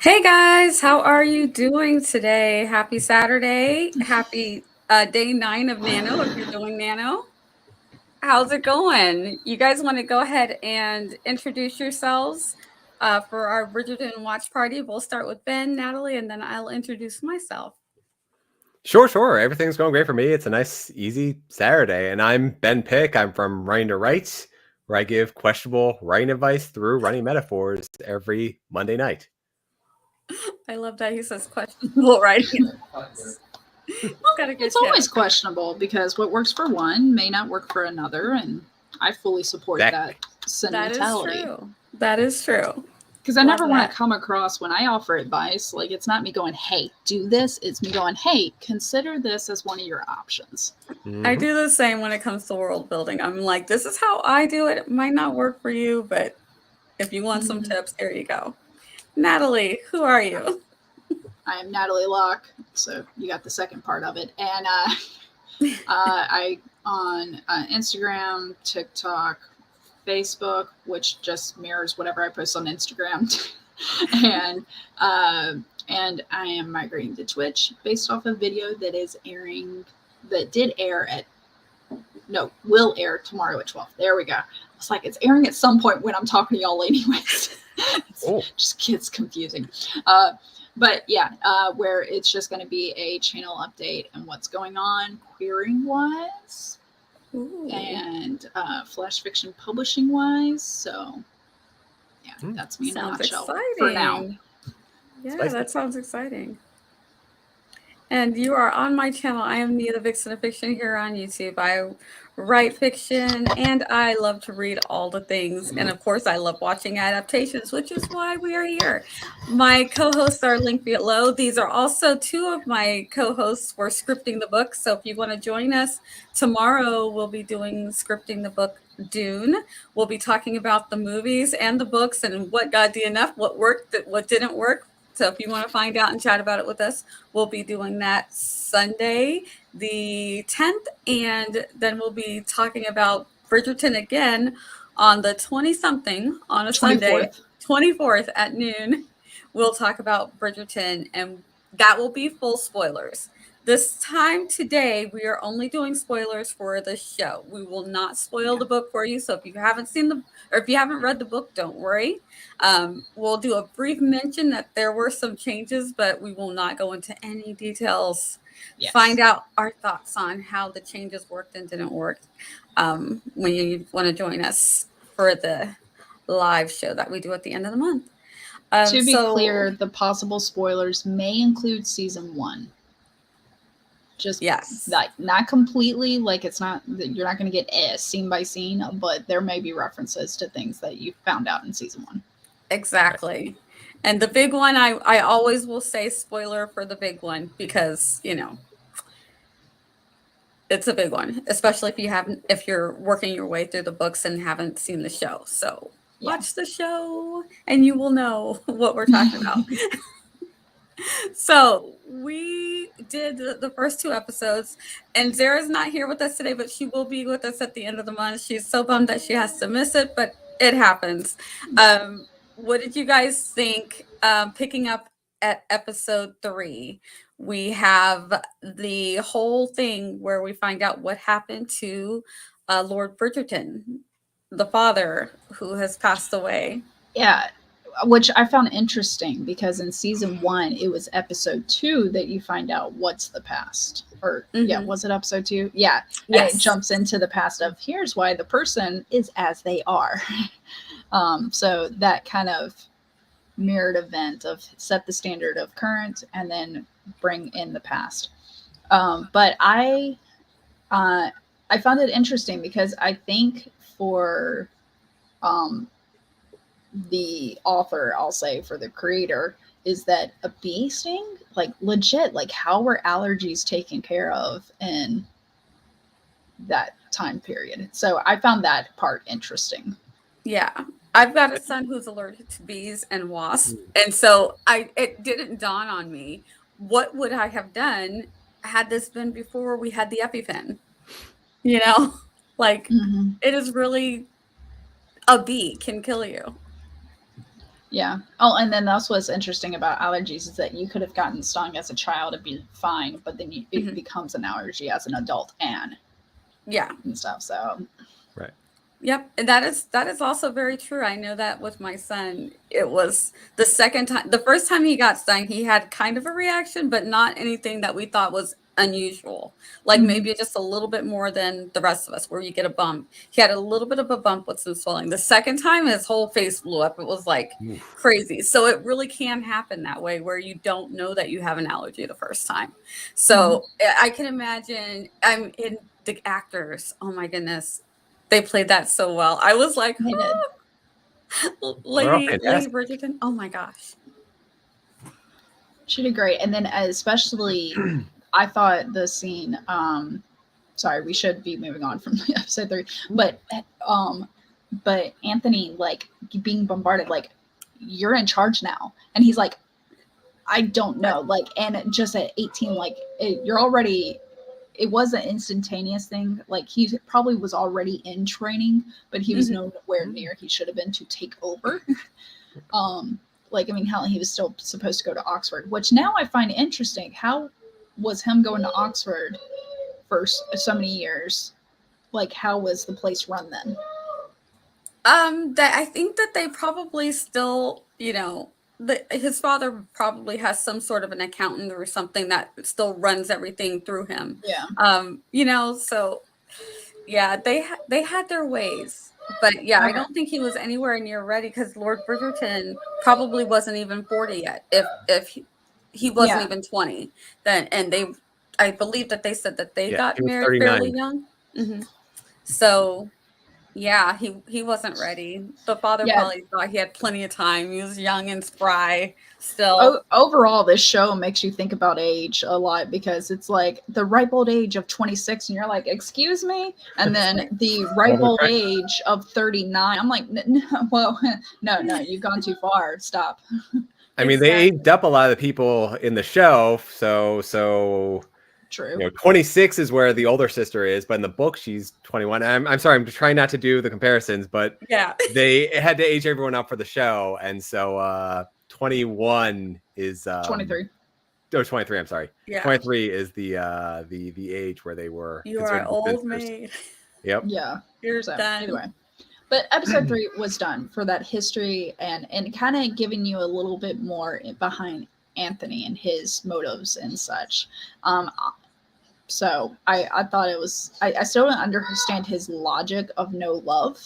Hey guys, how are you doing today? Happy Saturday. Happy day 9 of Nano if you're doing Nano. How's it going? You guys want to go ahead and introduce yourselves for our Bridgerton watch party? We'll start with Ben, Natalie, and then I'll introduce myself. Sure. Everything's going great for me. It's a nice, easy Saturday. And I'm Ben Pick. I'm from Running2Write, where I give questionable writing advice through running metaphors every Monday night. I love that he says questionable writing. Got a good It's always tip. questionable because what works for one may not work for another, and I fully support that Exactly. That is sentimentality. true. That is true. Because I Love never want that. to come across when I offer advice, like it's not me going, hey, do this. It's me going, hey, consider this as one of your options. I Mhm. do the same when it comes to world building. I'm like, this is how I do it. It might not work for you, but if you want some tips, here you go. Natalie, who are you? I am Natalie Locke, so you got the second part of it. And I on Instagram, TikTok, Facebook, which just mirrors whatever I post on Instagram, and and I am migrating to Twitch based off a video that did air at will air tomorrow at 12. There we go. It's like it's airing at some point when I'm talking to y'all anyways. Oh. Just gets confusing. But yeah, where it's just going to be a channel update and what's going on queering wise Ooh, and flash fiction publishing wise. So yeah, that's me in a sounds nutshell for now. exciting. Yeah, Spicy. that sounds exciting. And you are on my channel. I am Nia the Vixen of Fiction here on YouTube. I write fiction and I love to read all the things. And of course, I love watching adaptations, which is why we are here. My co hosts are linked below. These are also two of my co hosts for scripting the book. So if you want to join us tomorrow, we'll be doing scripting the book Dune. We'll be talking about the movies and the books and what got DNF, what worked, what didn't work. So if you want to find out and chat about it with us, we'll be doing that Sunday, the 10th, and then we'll be talking about Bridgerton again on the 20-something on a 24th. Sunday, 24th at noon. We'll talk about Bridgerton, and that will be full spoilers. This time today, we are only doing spoilers for the show. We will not spoil the book for you. So if you haven't seen or if you haven't read the book, don't worry. We'll do a brief mention that there were some changes, but we will not go into any details. Yes. Find out our thoughts on how the changes worked and didn't work when you want to join us for the live show that we do at the end of the month. To be clear, the possible spoilers may include season 1. Just yes, like not completely, like it's not you're not going to get scene by scene, but there may be references to things that you found out in season 1. Exactly. And the big one, I always will say spoiler for the big one because, it's a big one, especially if you're working your way through the books and haven't seen the show. So watch the show and you will know what we're talking about. So we did the first 2 episodes, and Zara's not here with us today, but she will be with us at the end of the month. She's so bummed that she has to miss it, but it happens. What did you guys think picking up at episode 3? We have the whole thing where we find out what happened to Lord Bridgerton, the father who has passed away. Yeah, which I found interesting because in season 1 it was episode 2 that you find out what's the past. Or was it episode 2? Yeah. Yes. And it jumps into the past of here's why the person is as they are. So that kind of mirrored event of set the standard of current and then bring in the past. But I found it interesting because I think for the author, I'll say for the creator, is that a bee sting? Like legit, like how were allergies taken care of in that time period? So I found that part interesting. Yeah. I've got a son who's allergic to bees and wasps. And so it didn't dawn on me. What would I have done had this been before we had the EpiPen? Like it is really, a bee can kill you. Yeah. Oh, and then that's what's interesting about allergies is that you could have gotten stung as a child and be fine, but then it becomes an allergy as an adult and stuff. So Right. Yep, and that is also very true. I know that with my son, it was the second time. The first time he got stung, he had kind of a reaction, but not anything that we thought was unusual. Like maybe just a little bit more than the rest of us, where you get a bump. He had a little bit of a bump with some swelling. The second time, his whole face blew up. It was like crazy. So it really can happen that way, where you don't know that you have an allergy the first time. So I can imagine. I'm in the actors. Oh my goodness. They played that so well. I was like, Lady Bridgerton. Oh my gosh. She did great. And then especially I thought the scene, sorry, we should be moving on from episode 3. But Anthony like being bombarded, like, you're in charge now. And he's like, I don't know. Like, and just at 18, like you're already, it was an instantaneous thing. Like he probably was already in training, but he was nowhere near he should have been to take over. Like, I mean, hell, he was still supposed to go to Oxford, which now I find interesting. How was him going to Oxford for so many years? Like, how was the place run then? That I think that they probably still, you know, his father probably has some sort of an accountant or something that still runs everything through him. Yeah. You know, so yeah, they had their ways. But yeah, I don't think he was anywhere near ready, because Lord Bridgerton probably wasn't even 40 yet. If he wasn't even 20, then, and I believe that they said that they got married fairly young. So yeah, he wasn't ready. The father probably thought he had plenty of time. He was young and spry still. Overall, this show makes you think about age a lot, because it's like the ripe old age of 26 and you're like, excuse me? And then the ripe old age of 39. I'm like, no, you've gone too far. Stop. I mean, they aged up a lot of the people in the show. So True. You know, 26 is where the older sister is, but in the book she's 21. I'm sorry, I'm trying not to do the comparisons, but they had to age everyone up for the show, and so 21 is 23. Oh, 23. I'm sorry. Yeah. 23 is the age where they were. You are old maid. Yep. Yeah. You're done. Anyway. But episode 3 was done for that history and kind of giving you a little bit more behind Anthony and his motives and such. So I thought it was, I still don't understand his logic of no love,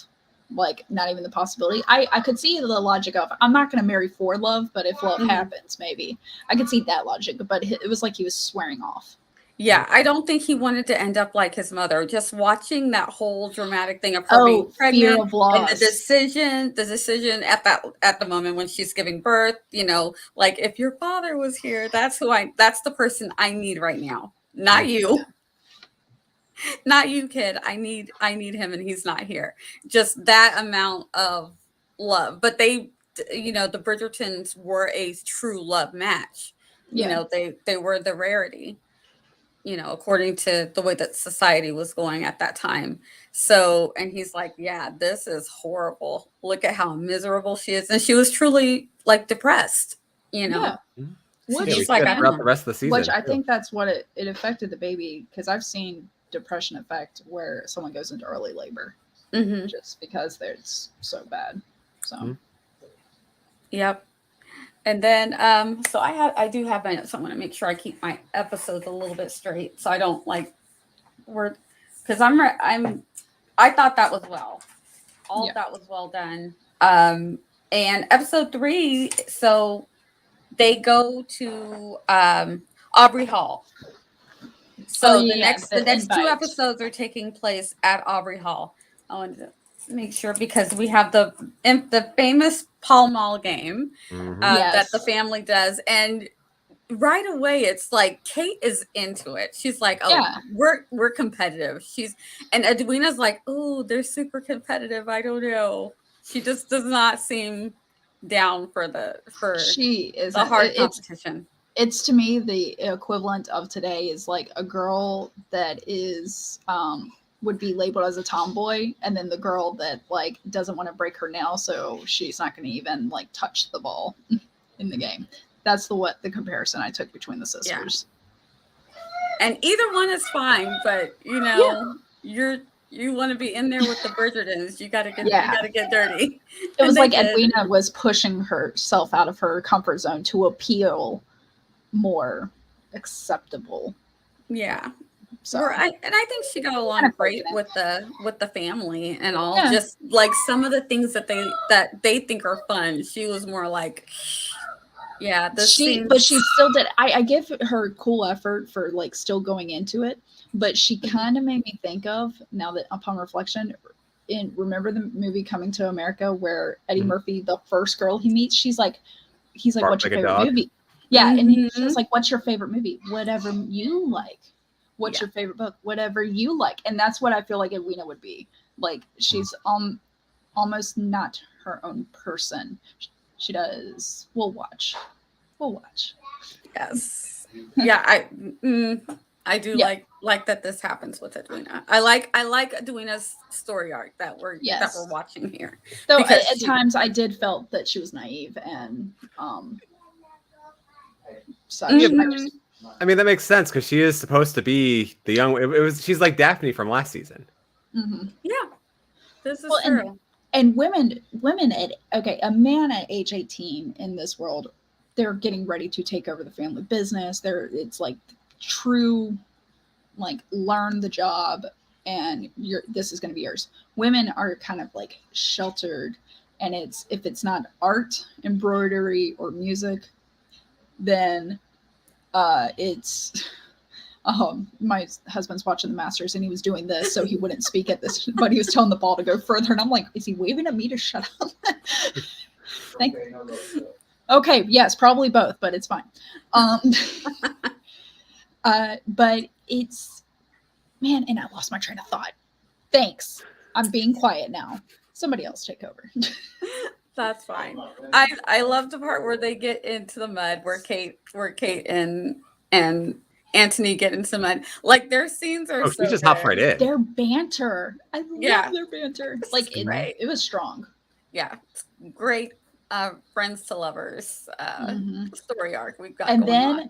like not even the possibility. I could see the logic of, I'm not going to marry for love, but if love happens, maybe. I could see that logic, but it was like he was swearing off. Yeah, I don't think he wanted to end up like his mother. Just watching that whole dramatic thing of her being pregnant and the decision at the moment when she's giving birth, you know, like, if your father was here, that's the person I need right now. Not you. Not you, kid. I need him, and he's not here. Just that amount of love. But they, you know, the Bridgertons were a true love match. You know, they were the rarity, you know, according to the way that society was going at that time. So, and he's like, yeah, this is horrible. Look at how miserable she is. And she was truly like depressed, you know. Yeah. Which, like, throughout the rest of the season. Which I think that's what it affected the baby, because I've seen depression effect where someone goes into early labor just because it's so bad. So yep. And then so I do have my notes. I want to make sure I keep my episodes a little bit straight, so I don't like because I thought that was well. All of that was well done. And episode 3, so they go to Aubrey Hall. So the next 2 episodes are taking place at Aubrey Hall. I wanted to make sure, because we have the famous Pall Mall game that the family does, and right away it's like Kate is into it. She's like, we're competitive. And Edwina's like, oh, they're super competitive. I don't know. She just does not seem down for the hard competition. It's to me the equivalent of today is like a girl that is would be labeled as a tomboy, and then the girl that like doesn't want to break her nail, so she's not going to even like touch the ball in the game. That's the comparison I took between the sisters. And either one is fine, but you know, you want to be in there with the Bridgertons. You got to get dirty. It was like Edwina was pushing herself out of her comfort zone to appeal more acceptable. Yeah. So I think she got along great with the family and all. Yeah. Just like some of the things that they think are fun, she was more like, yeah. But she still did. I give her cool effort for like still going into it, but she kind of made me think of, now that upon reflection, remember the movie Coming to America where Eddie Murphy, the first girl he meets, he's like, what's your favorite movie? Yeah, and she's like, what's your favorite movie? Whatever you like. What's your favorite book? Whatever you like. And that's what I feel like Edwina would be. Like, she's almost not her own person. She does. We'll watch. Yes. Yeah, I do like that this happens with Edwina. I like Edwina's story arc that we're watching here. Though at times I did felt that she was naive and such. I mean, that makes sense because she is supposed to be the young. She's like Daphne from last season. Mm-hmm. Yeah, this is true. And women at a man at age 18 in this world, they're getting ready to take over the family business. It's like true, like learn the job, and this is going to be yours. Women are kind of like sheltered, and if it's not art, embroidery, or music, then it's my husband's watching the Masters and he was doing this so he wouldn't speak at this, but he was telling the ball to go further, and I'm like, is he waving at me to shut up? Okay, yes, probably both, but it's fine. But it's, man, and I lost my train of thought. Thanks, I'm being quiet now. Somebody else take over. That's fine. I love the part where they get into the mud, where Kate and Anthony get into the mud. Like their scenes are so she just hopped right in. Their banter. I love their banter. Like it was strong. Yeah. Great friends to lovers story arc we've got. And then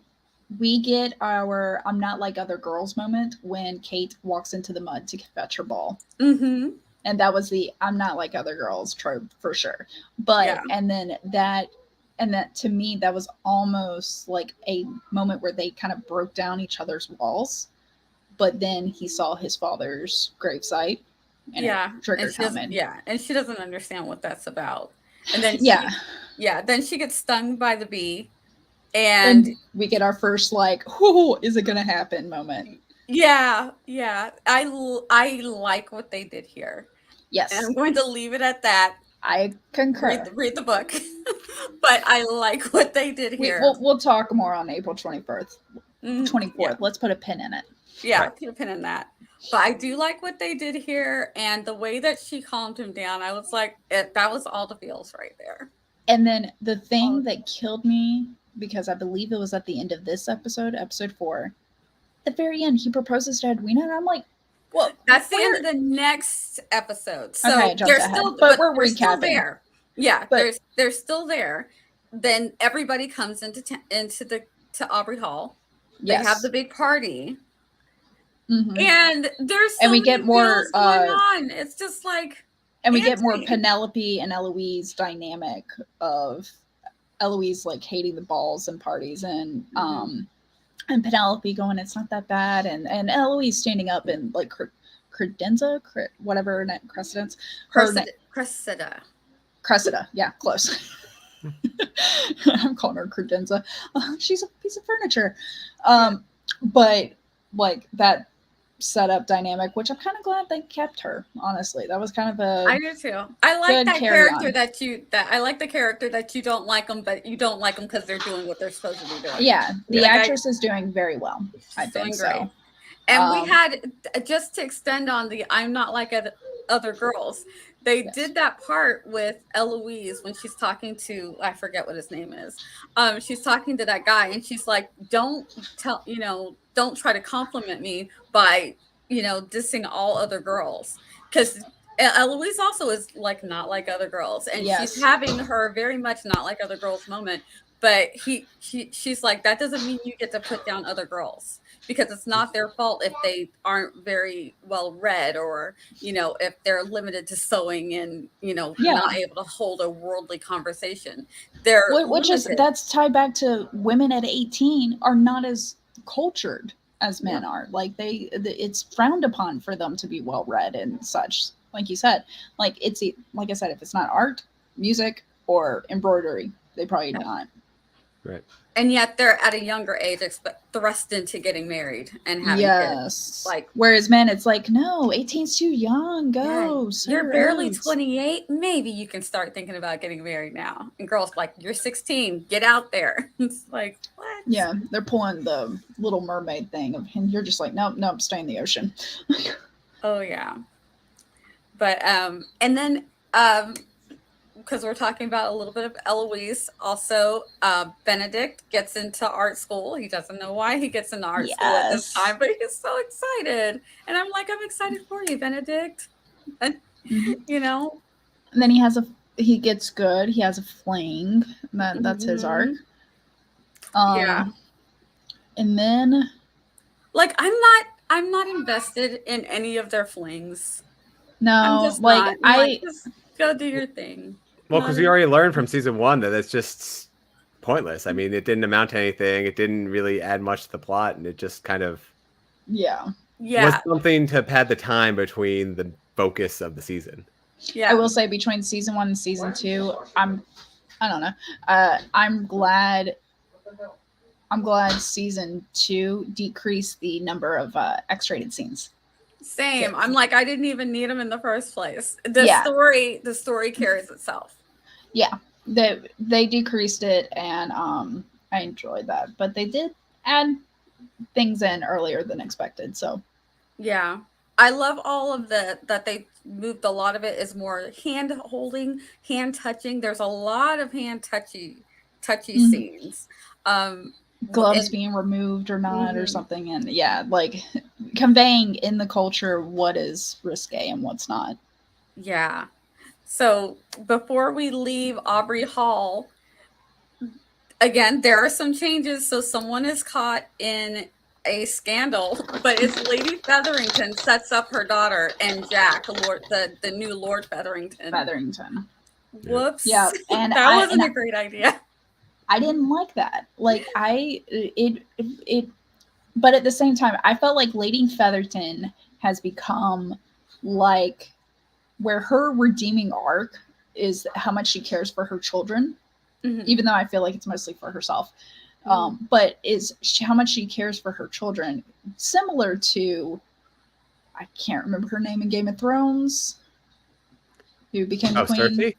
we get our I'm not like other girls moment when Kate walks into the mud to fetch her ball. Mm-hmm. And that was the I'm not like other girls trope for sure. But and that to me, that was almost like a moment where they kind of broke down each other's walls. But then he saw his father's gravesite and it triggered him. And she doesn't understand what that's about. And then then she gets stung by the bee. And we get our first like, whoo, is it gonna happen moment. Yeah. I like what they did here. Yes. And I'm going to leave it at that. I concur. Read the book. But I like what they did here. We'll talk more on April 24th. 24th. Yeah. Let's put a pin in it. Yeah, put a pin in that. But I do like what they did here. And the way that she calmed him down, I was like, that was all the feels right there. And then the thing that killed me, because I believe it was at the end of this episode 4, at the very end, he proposes to Edwina, and I'm like, well, that's the end of the next episode. So okay, they're still, but we're recapping. Still there. Yeah, but they're still there. Then everybody comes to Aubrey Hall. They have the big party, and there's and we get more going on. It's just like, and we get more Penelope and Eloise dynamic of Eloise like hating the balls and parties, and Penelope going, it's not that bad, and Eloise standing up and like Cressida, yeah, close. I'm calling her credenza. She's a piece of furniture. But like that setup dynamic, which I'm kind of glad they kept her, honestly. That was kind of I do too. I like that character I like the character that you don't like them, but you don't like them because they're doing what they're supposed to be doing. Yeah, the actress is doing very well. I think so. And we had, just to extend on the I'm not like other girls, they did that part with Eloise when she's talking to, I forget what his name is. She's talking to that guy and she's like, don't try to compliment me by dissing all other girls, because Eloise also is like not like other girls, and Yes. she's having her very much not like other girls moment. But she's like, that doesn't mean you get to put down other girls, because it's not their fault if they aren't very well read, or if they're limited to sewing and not able to hold a worldly conversation. They're which is, that's tied back to women at 18 are not as cultured as men are. Like it's frowned upon for them to be well read and such. Like you said, like like I said, if it's not art, music, or embroidery, they probably not. Right. And yet they're at a younger age thrust into getting married and having kids. Like, whereas men, it's like, no, 18's too young. Go. You're barely 28. Maybe you can start thinking about getting married now. And girls like, you're 16. Get out there. It's like, what? Yeah, they're pulling the Little Mermaid thing, and you're just like, nope, stay in the ocean. Oh yeah. But and then because we're talking about a little bit of Eloise, also Benedict gets into art school. He doesn't know why he gets into art school at this time, but he's so excited. And I'm like, I'm excited for you, Benedict. And and then he gets good. He has a fling. That's his arc. And then, like, I'm not invested in any of their flings. No, just go do your thing. Well, because we already learned from season 1 that it's just pointless. I mean, it didn't amount to anything. It didn't really add much to the plot, and it just kind of was something to pad the time between the focus of the season. I will say, between season 1 and season 2, I don't know. I'm glad season 2 decreased the number of X-rated scenes. Same. I'm like, I didn't even need them in the first place. The story carries itself. Yeah, they decreased it, and I enjoyed that. But they did add things in earlier than expected. So yeah, I love all of that they moved. A lot of it is more hand holding, hand touching. There's a lot of hand touchy scenes. Gloves being removed or not, or something, and like conveying in the culture what is risque and what's not. Yeah. So before we leave Aubrey Hall, again, there are some changes. So someone is caught in a scandal, but it's Lady Featherington sets up her daughter and Jack, the new Lord Featherington. Whoops. Yeah, and that wasn't a great idea. I didn't like that. Like but at the same time, I felt like Lady Featherton has become like where her redeeming arc is how much she cares for her children, even though I feel like it's mostly for herself. But is how much she cares for her children, similar to, I can't remember her name in Game of Thrones, who became the queen. Cersei?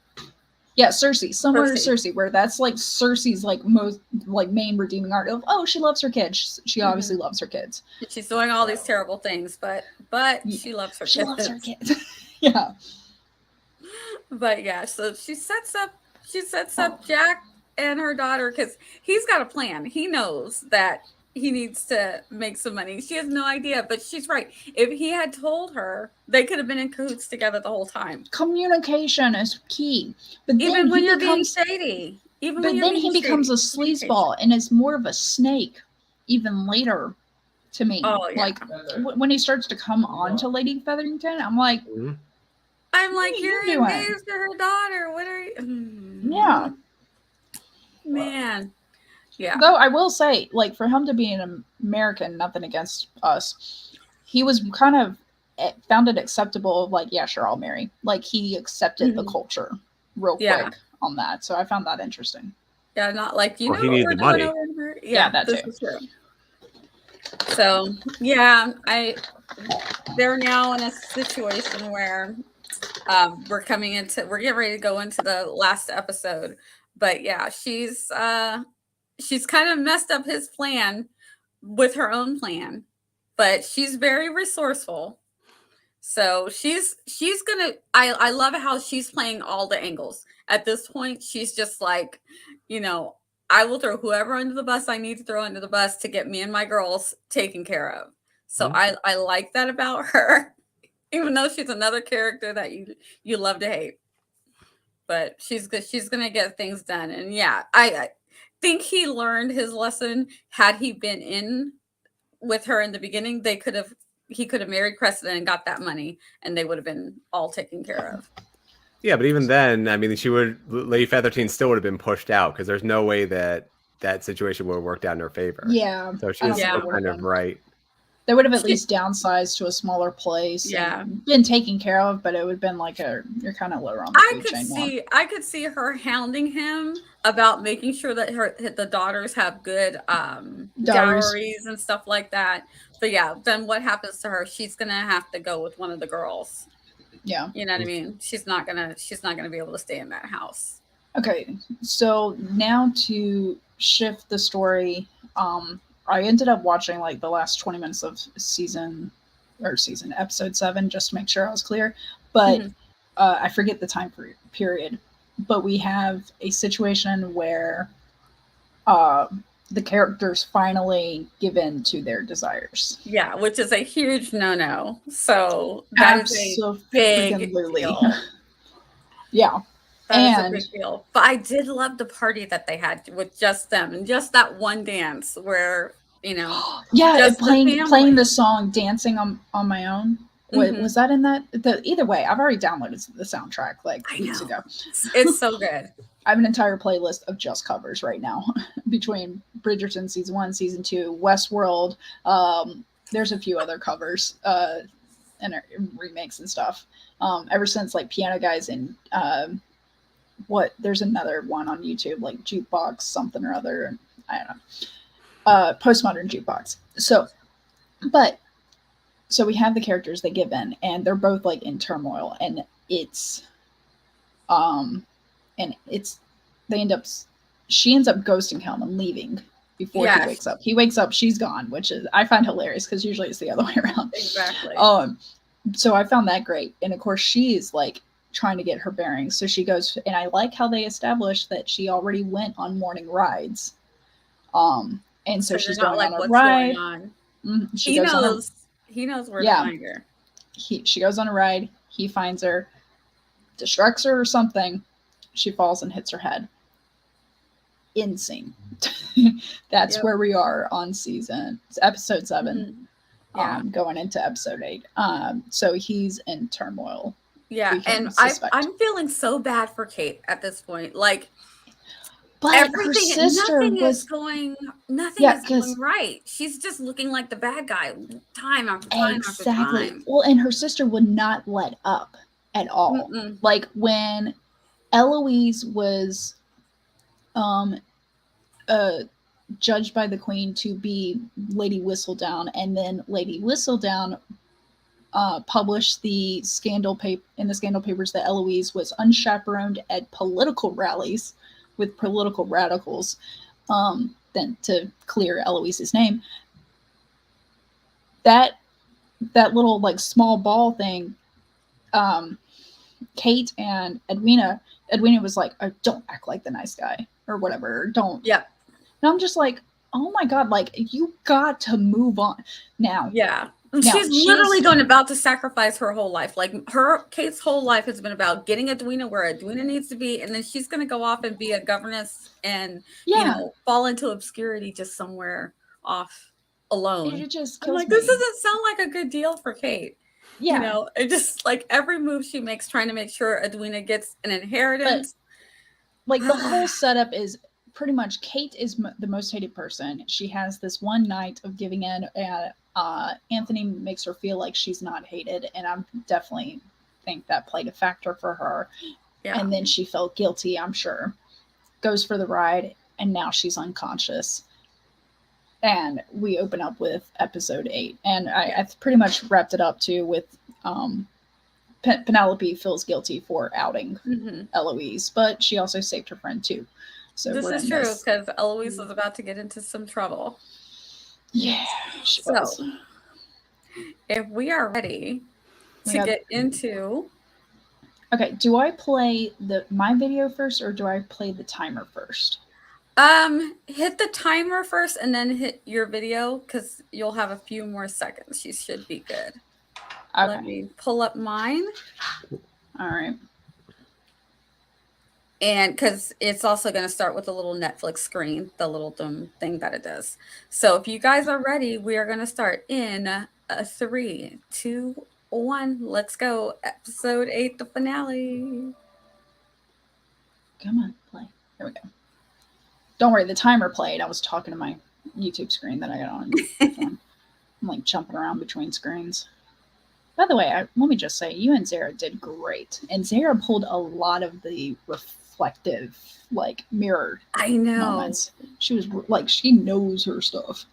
Yeah, Cersei. Similar to Cersei, where that's like Cersei's like most like main redeeming arc of, she loves her kids. She obviously loves her kids. She's doing all these terrible things, but she loves her kids. She loves her kids. Yeah. But yeah, so she sets up Jack and her daughter, because he's got a plan. He knows that he needs to make some money. She has no idea, but she's right. If he had told her, they could have been in cahoots together the whole time. Communication is key. But even when you're being shady. But then he becomes a sleazeball and is more of a snake even later to me. Oh, yeah. Like when he starts to come on to Lady Featherington, I'm like, you're engaged to her daughter. What are you? Yeah. Man. Yeah. Though I will say, like, for him to be an American, nothing against us, he was kind of found it acceptable. Like, yeah, sure, I'll marry. Like, he accepted the culture real quick on that. So I found that interesting. Yeah, not like, he needed the money. Yeah, that too. Is true. So yeah, they're now in a situation where we're getting ready to go into the last episode. But yeah, she's kind of messed up his plan with her own plan, but she's very resourceful. So she's gonna, I love how she's playing all the angles. At this point, she's just like, I will throw whoever under the bus I need to throw under the bus to get me and my girls taken care of. So Mhm. I like that about her, even though she's another character that you love to hate. But she's good. She's gonna get things done. And yeah, I think he learned his lesson. Had he been in with her in the beginning, he could have married Cressida and got that money, and they would have been all taken care of. Yeah, but even then, I mean, Lady Featherteen still would have been pushed out because there's no way that situation would have worked out in her favor. Yeah, So she I was don't think Yeah. it would kind have of been. right. They would have at She- least downsized to a smaller place Yeah. and been taken care of, but it would have been like you're kind of lower on the food chain now. I could see her hounding him about making sure that the daughters have good dowries and stuff like that. But yeah, then what happens to her? She's gonna have to go with one of the girls. Yeah. You know what I mean? She's not gonna be able to stay in that house. Okay, so now to shift the story, I ended up watching like the last 20 minutes of episode 7 just to make sure I was clear. But I forget the time period. But we have a situation where the characters finally give in to their desires. Yeah, which is a huge no-no. So that is a big deal. Yeah. That is a big deal. But I did love the party that they had with just them and just that one dance where, yeah, just playing the song "Dancing on My Own." Mm-hmm. Was that in that? Either way, I've already downloaded the soundtrack like weeks ago. It's so good. I have an entire playlist of just covers right now between Bridgerton season 1, season 2, Westworld. There's a few other covers and remakes and stuff. Ever since like Piano Guys and there's another one on YouTube like Jukebox something or other. I don't know. Postmodern Jukebox. So we have the characters that give in, and they're both like in turmoil, and she ends up ghosting him and leaving before he wakes up. He wakes up, she's gone, which is I find hilarious because usually it's the other way around. Exactly. So I found that great, and of course she is like trying to get her bearings. So she goes, and I like how they established that she already went on morning rides. And so she's going on a ride. He knows where to find her. She goes on a ride. He finds her, distracts her or something. She falls and hits her head. Insane. That's where we are on episode 7. Going into episode 8. So he's in turmoil. Yeah, and I'm feeling so bad for Kate at this point. Like, but everything, her sister nothing is going right. She's just looking like the bad guy time after time after time. Well, and her sister would not let up at all. Mm-mm. Like when Eloise was judged by the Queen to be Lady Whistledown, and then Lady Whistledown published the scandal papers that Eloise was unchaperoned at political rallies with political radicals, then to clear Eloise's name. That little like small ball thing, Kate and Edwina was like, oh, don't act like the nice guy or whatever. Don't. Yeah. And I'm just like, oh my God, like you got to move on now. Yeah. She's literally about to sacrifice her whole life. Like Kate's whole life has been about getting Edwina where Edwina needs to be, and then she's going to go off and be a governess and fall into obscurity just somewhere off alone. It just I'm like, this doesn't sound like a good deal for Kate. Yeah, it just like every move she makes, trying to make sure Edwina gets an inheritance. But, like the whole setup is pretty much Kate is the most hated person. She has this one night of giving in, and Anthony makes her feel like she's not hated, and I definitely think that played a factor for her. Yeah. And then she felt guilty, I'm sure. Goes for the ride, and now she's unconscious. And we open up with episode 8, and I pretty much wrapped it up too with Penelope feels guilty for outing Eloise, but she also saved her friend too. So this is true because Eloise was about to get into some trouble. Yeah. So, if we are ready to get into, okay, do I play my video first or do I play the timer first? Hit the timer first and then hit your video because you'll have a few more seconds. You should be good. Okay. Let me pull up mine. All right. And because it's also going to start with a little Netflix screen, the little thing that it does. So if you guys are ready, we are going to start in 3, 2, 1. Let's go. Episode 8, the finale. Come on, play. Here we go. Don't worry, the timer played. I was talking to my YouTube screen that I got on my phone. I'm like jumping around between screens. By the way, let me just say, you and Zara did great. And Zara pulled a lot of the reflective, like, mirror I know. moments. She was like, she knows her stuff.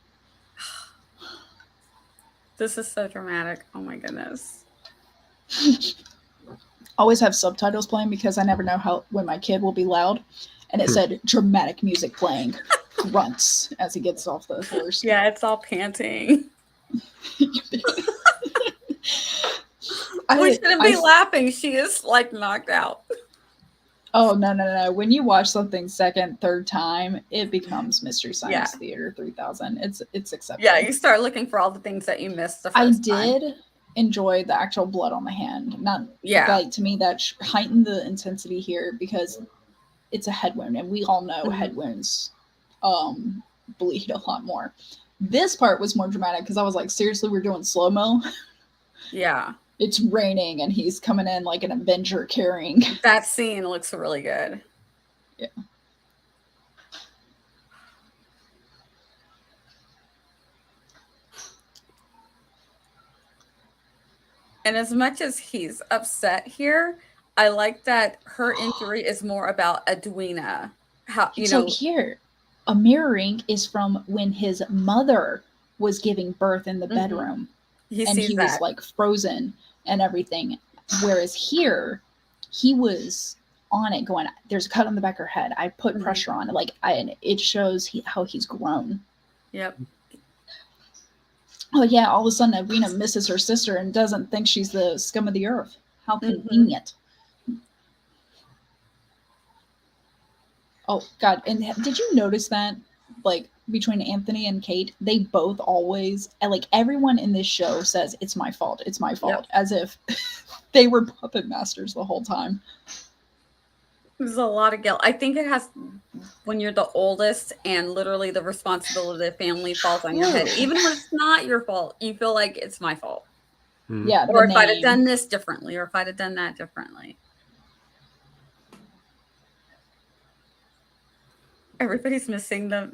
This is so dramatic. Oh my goodness. Always have subtitles playing because I never know when my kid will be loud. And it said dramatic music playing, grunts as he gets off the horse. Yeah, it's all panting. We shouldn't be laughing. She is like knocked out. Oh, no. When you watch something second, third time, it becomes Mystery Science Theater 3000. It's acceptable. Yeah, you start looking for all the things that you missed the first time. I did enjoy the actual blood on the hand. Like, to me, that heightened the intensity here because it's a head wound, and we all know head wounds bleed a lot more. This part was more dramatic because I was like, seriously, we're doing slow-mo? Yeah. It's raining, and he's coming in like an Avenger carrying. That scene looks really good. Yeah. And as much as he's upset here, I like that her injury is more about Edwina. How So here, a mirroring is from when his mother was giving birth in the bedroom. He was like frozen and everything. Whereas here, he was on it going, there's a cut on the back of her head. I put pressure on it. And it shows how he's grown. Yep. Oh yeah, all of a sudden Edwina misses her sister and doesn't think she's the scum of the earth. How convenient. Oh God, and did you notice that, like, between Anthony and Kate, they both always, like, everyone in this show says, it's my fault, as if they were puppet masters the whole time. There's a lot of guilt. I think it has, when you're the oldest and literally the responsibility of the family falls on your head, even when it's not your fault, you feel like it's my fault. Yeah. Or if I'd have done this differently, or if I'd have done that differently. Everybody's missing the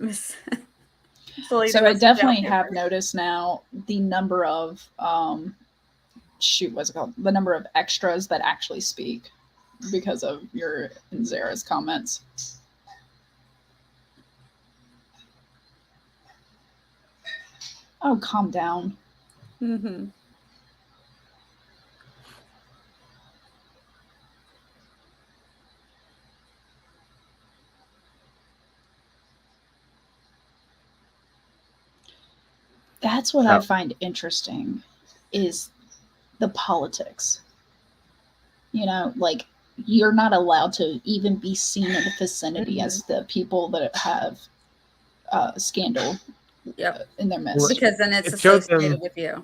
So I definitely have noticed now the number of what's it called? The number of extras that actually speak because of your and Zara's comments. Oh, calm down. That's what I find interesting is the politics. You know, like, you're not allowed to even be seen in the vicinity as the people that have scandal in their midst. Because then it's associated with you.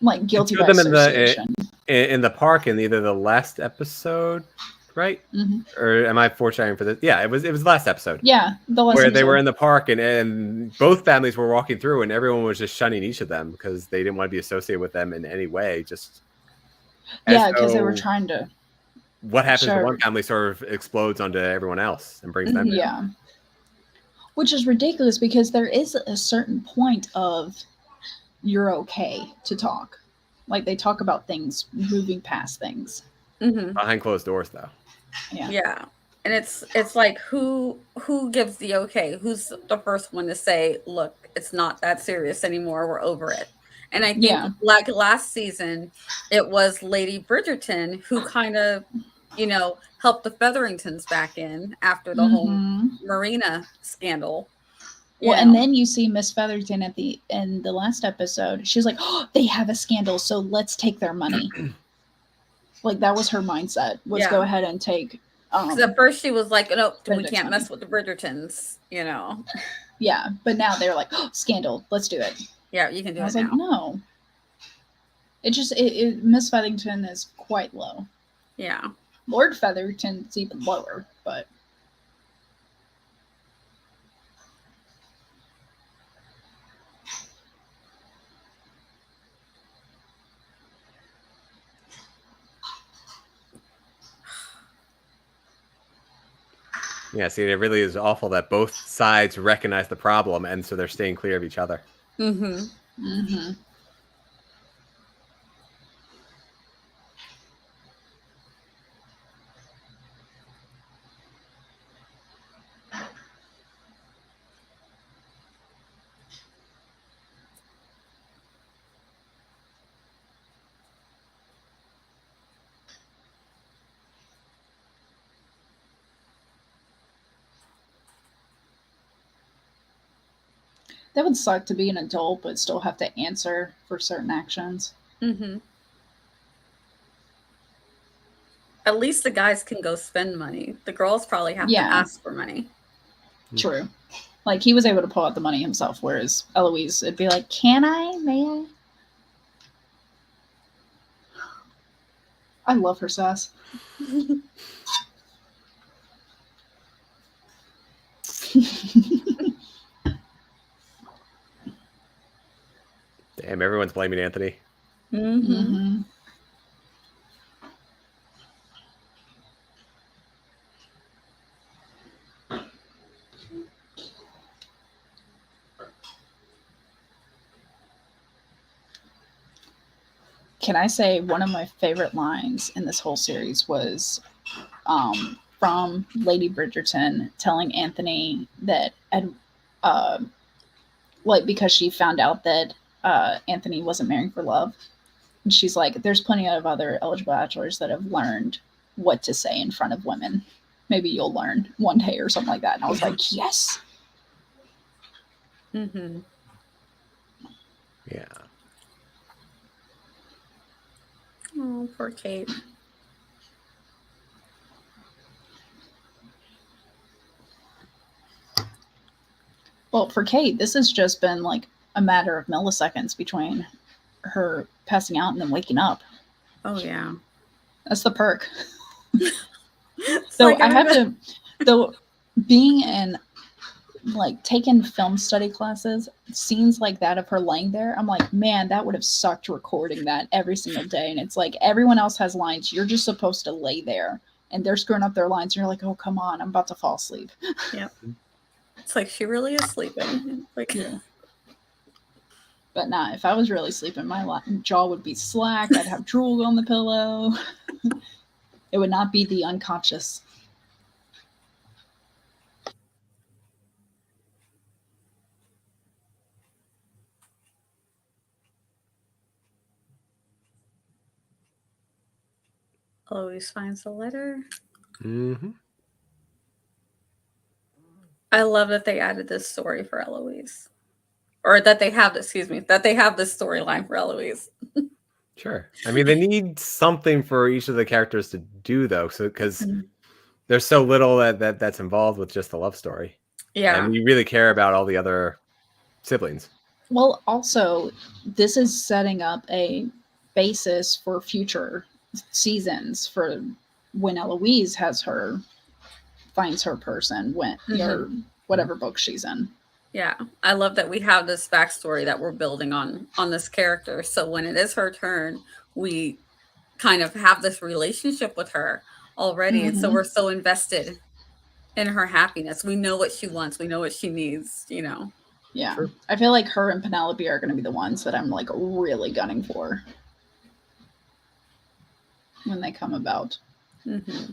Like guilty by association. In the park in either the last episode, right? Or am I foreshadowing for this? Yeah, it was the last episode. Yeah, the last where episode. They were in the park and both families were walking through and everyone was just shunning each of them because they didn't want to be associated with them in any way. Just because they were trying to. What happens to one family sort of explodes onto everyone else and brings them down. Yeah, which is ridiculous because there is a certain point of you're okay to talk. Like, they talk about things, moving past things. Behind closed doors, though. Yeah. And it's like, who gives the okay? Who's the first one to say, look, it's not that serious anymore. We're over it. And I think like last season, it was Lady Bridgerton who kind of, helped the Featheringtons back in after the whole Marina scandal. Well, and then you see Miss Featherington in the last episode. She's like, oh, they have a scandal, so let's take their money. Like, that was her mindset, was go ahead and take Because at first she was like, no, we Benedict's can't money. mess with the Bridgertons, you know. Yeah, but now they're like, oh, scandal, let's do it. Yeah, you can do I was it like, now. no. Miss Featherington is quite low. Yeah. Lord Featherington's even lower, but Yeah, see, it really is awful that both sides recognize the problem, and so they're staying clear of each other. Mm-hmm. mm-hmm. That would suck to be an adult but still have to answer for certain actions. Mm-hmm. At least the guys can go spend money. The girls probably have to ask for money. True. Like, he was able to pull out the money himself, whereas Eloise, it'd be like, can I? May I? I love her sass. Damn, everyone's blaming Anthony. Mm-hmm. Mm-hmm. Can I say one of my favorite lines in this whole series was from Lady Bridgerton telling Anthony that, because she found out that Anthony wasn't marrying for love. And she's like, there's plenty of other eligible bachelors that have learned what to say in front of women. Maybe you'll learn one day or something like that. And I was like, yes. Mm-hmm. Yeah. Oh, poor Kate. Well, for Kate, this has just been like a matter of milliseconds between her passing out and then waking up. Oh, yeah. That's the perk. So I have to, though, being in, like, taking film study classes, scenes like that of her laying there, I'm like, man, that would have sucked recording that every single day. And it's like, everyone else has lines. You're just supposed to lay there. And they're screwing up their lines. And you're like, oh, come on. I'm about to fall asleep. Yep. It's like she really is sleeping. Like, yeah. But nah, if I was really sleeping, my jaw would be slack. I'd have drool on the pillow. It would not be the unconscious. Eloise finds the letter. Mm-hmm. I love that they added this story for Eloise. Or that they have this storyline for Eloise. Sure. I mean, they need something for each of the characters to do, though, because there's so little that's involved with just the love story. Yeah. And we really care about all the other siblings. Well, also, this is setting up a basis for future seasons for when Eloise finds her person, or whatever book she's in. Yeah, I love that we have this backstory that we're building on this character. So when it is her turn, we kind of have this relationship with her already. And so we're so invested in her happiness. We know what she wants. We know what she needs, you know? Yeah. True. I feel like her and Penelope are going to be the ones that I'm like really gunning for when they come about. Mm-hmm.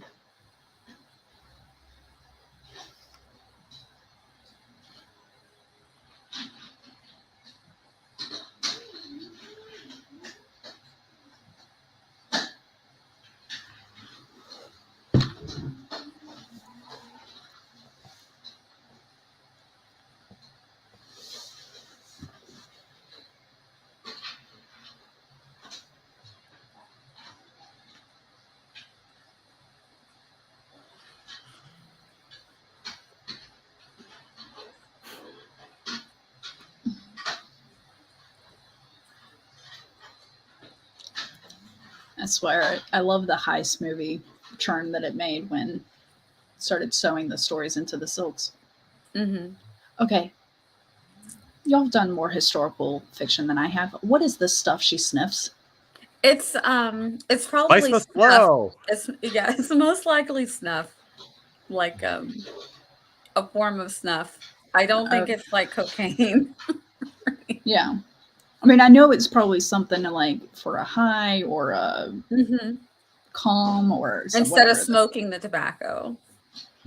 I swear, I love the heist movie turn that it made when it started sewing the stories into the silks. Mm-hmm. Okay. Y'all have done more historical fiction than I have. What is this stuff she sniffs? It's Spice probably must snuff. flow. It's most likely snuff, like a form of snuff. I don't think it's like cocaine. Yeah. I mean, I know it's probably something like for a high or a Mm-hmm. calm or Instead of whatever. smoking the tobacco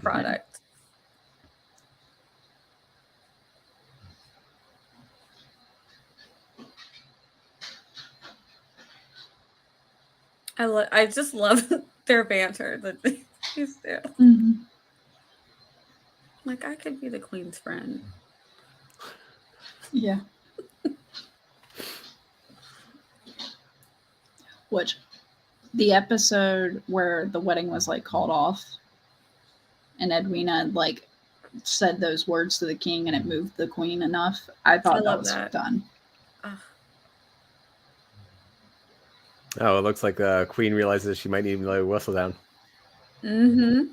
product. I just love their banter that they used to. Mm-hmm. Like, I could be the queen's friend. Yeah. Which, the episode where the wedding was like called off and Edwina like said those words to the king and it moved the queen enough, I thought that love was that. done. Oh, it looks like the queen realizes she might need to lay a whistle down. Mm-hmm.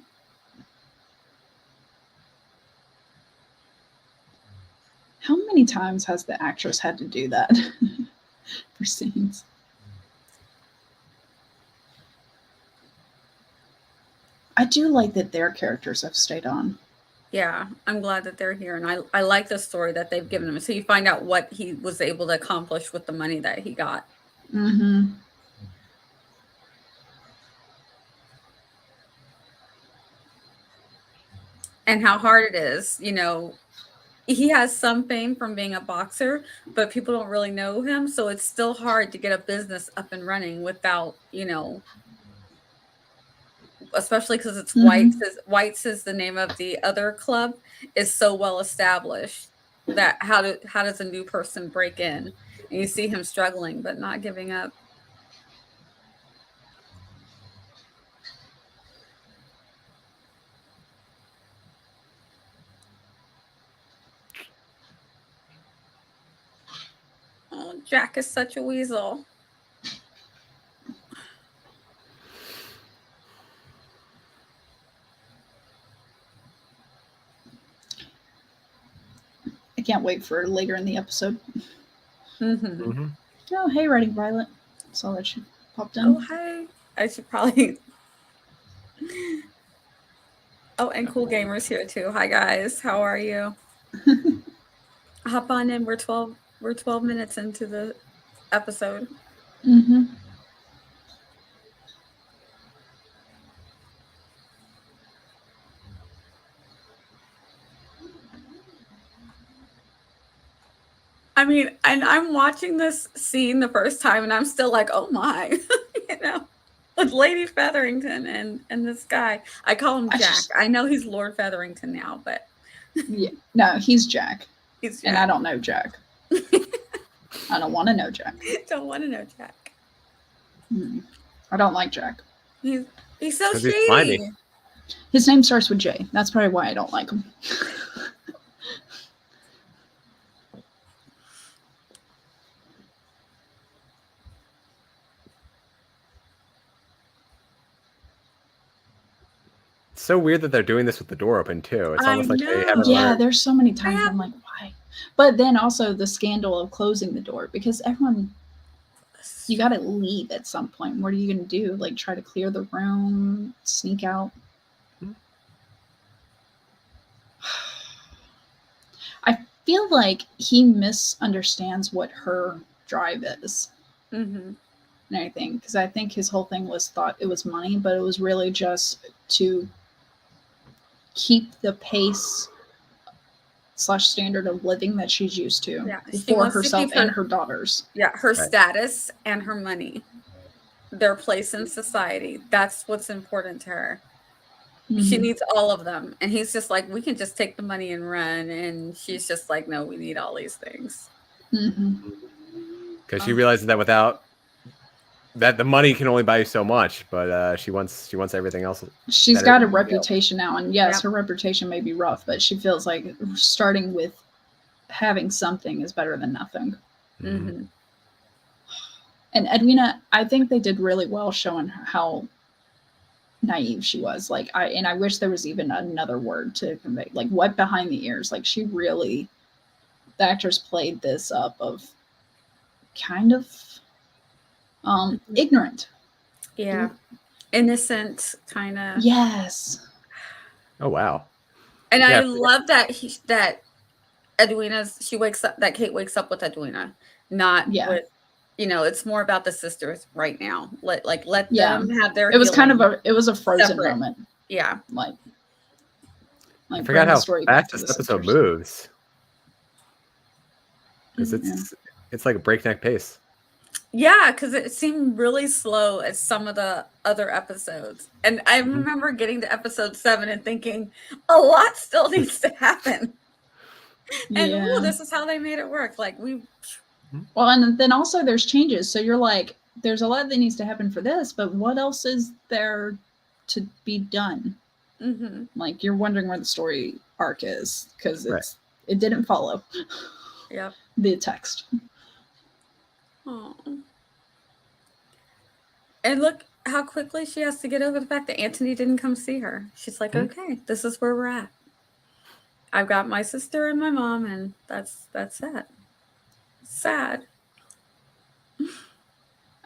How many times has the actress had to do that for scenes? I do like that their characters have stayed on. Yeah, I'm glad that they're here, and I like the story that they've given him. So you find out what he was able to accomplish with the money that he got. Mm-hmm. And how hard it is. You know, he has some fame from being a boxer, but people don't really know him. So it's still hard to get a business up and running without, you know, especially because it's White's. White's is the name of the other club, is so well established that how does a new person break in? And you see him struggling, but not giving up. Oh, Jack is such a weasel. I can't wait for later in the episode. Mm-hmm. Mm-hmm. Oh, hey, Writing Violet. Saw that she popped in. Oh, hi. I should probably. Oh, and Cool Gamer's here too. Hi guys, how are you? Hop on in. We're 12 minutes into the episode. Mm-hmm. I mean, and I'm watching this scene the first time and I'm still like, oh my, you know, with Lady Featherington and this guy. I call him Jack. I know he's Lord Featherington now, but yeah, no, he's Jack. He's Jack. And I don't know Jack. I don't want to know Jack. Don't want to know Jack. I don't like Jack. He's so shady. His name starts with J. That's probably why I don't like him. So weird that they're doing this with the door open too. It's almost like they haven't learned. There's so many times I'm like, why? But then also the scandal of closing the door, because everyone, you got to leave at some point. What are you going to do? Like try to clear the room, sneak out? I feel like he misunderstands what her drive is. Mm-hmm. And everything, because I think his whole thing was thought it was money, but it was really just to keep the pace / standard of living that she's used to for herself and her daughters. Yeah, her status and her money, their place in society. That's what's important to her. Mm-hmm. She needs all of them. And he's just like, we can just take the money and run. And she's just like, no, we need all these things. Because she realizes that without that, the money can only buy you so much, but she wants everything else. She's got a reputation now, and yes, her reputation may be rough, but she feels like starting with having something is better than nothing. Mm-hmm. And Edwina, I think they did really well showing how naive she was. Like I wish there was even another word to convey, like wet behind the ears. Like she really, the actress played this up of kind of ignorant. Yeah. Innocent kind of. Yes. Oh wow. And I Yeah. love that that that Kate wakes up with Edwina, not Yeah. with, it's more about the sisters right now. Let Yeah. them have their It was kind of healing it was a frozen separate. moment. Yeah. Like I forgot bring the how story back fast to the this episode sisters. moves. Because Yeah. it's like a breakneck pace. Yeah, because it seemed really slow as some of the other episodes. And I Mhm. remember getting to episode 7 and thinking, a lot still needs to happen. And Yeah. this is how they made it work. Like Well, and then also there's changes. So you're like, there's a lot that needs to happen for this, but what else is there to be done? mm-hmm. Like you're wondering where the story arc is because Right. it didn't follow Yep. the text. Oh. And look how quickly she has to get over the fact that Anthony didn't come see her. She's like, okay, this is where we're at. I've got my sister and my mom, and that's it. Sad.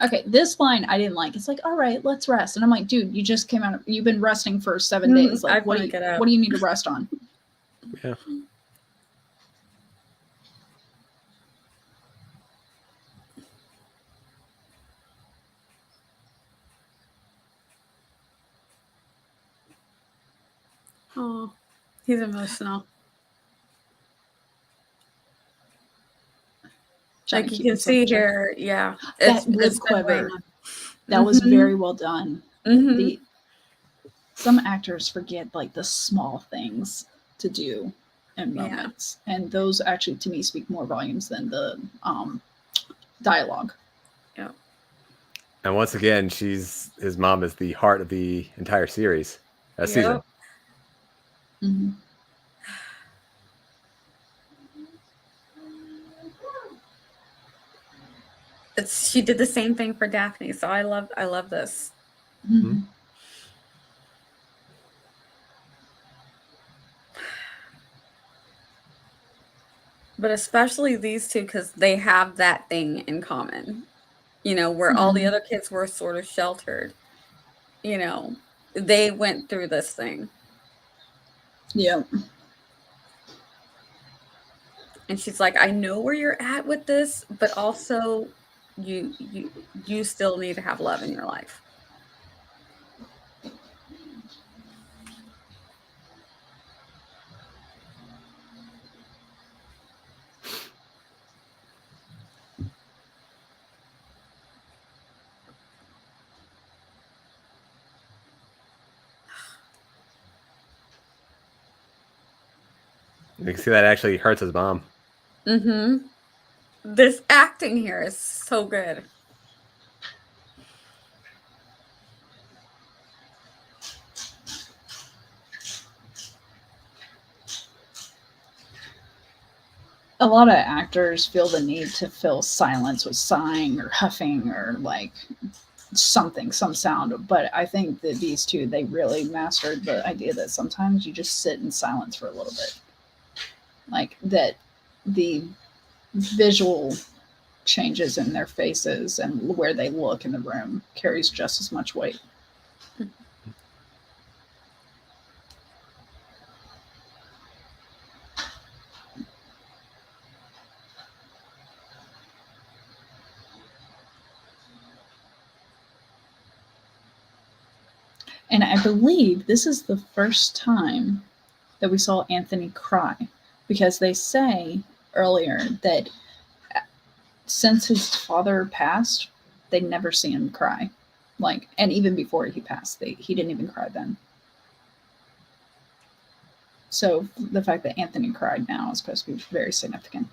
Okay, this line I didn't like. It's like, all right, let's rest. And I'm like, dude, you just came out. You've been resting for 7 days. Like, I want to get up. what do you need to rest on? Yeah. Oh, he's emotional. Like you can see here, yeah. That lip quiver. That was very well done. Mm-hmm. Some actors forget like the small things to do in moments, and those actually to me speak more volumes than the dialogue. Yeah. And once again, his mom is the heart of the entire series, season. Mm-hmm. She did the same thing for Daphne, so I love this. Mm-hmm. But especially these two, because they have that thing in common, where all the other kids were sort of sheltered. They went through this thing. Yeah. And she's like, I know where you're at with this, but also you still need to have love in your life. You can see that actually hurts his mom. Mm-hmm. This acting here is so good. A lot of actors feel the need to fill silence with sighing or huffing or like something, some sound. But I think that these two, they really mastered the idea that sometimes you just sit in silence for a little bit. Like that the visual changes in their faces and where they look in the room carries just as much weight. And I believe this is the first time that we saw Anthony cry, because they say earlier that since his father passed, they'd never seen him cry. Like, and even before he passed, he didn't even cry then. So the fact that Anthony cried now is supposed to be very significant.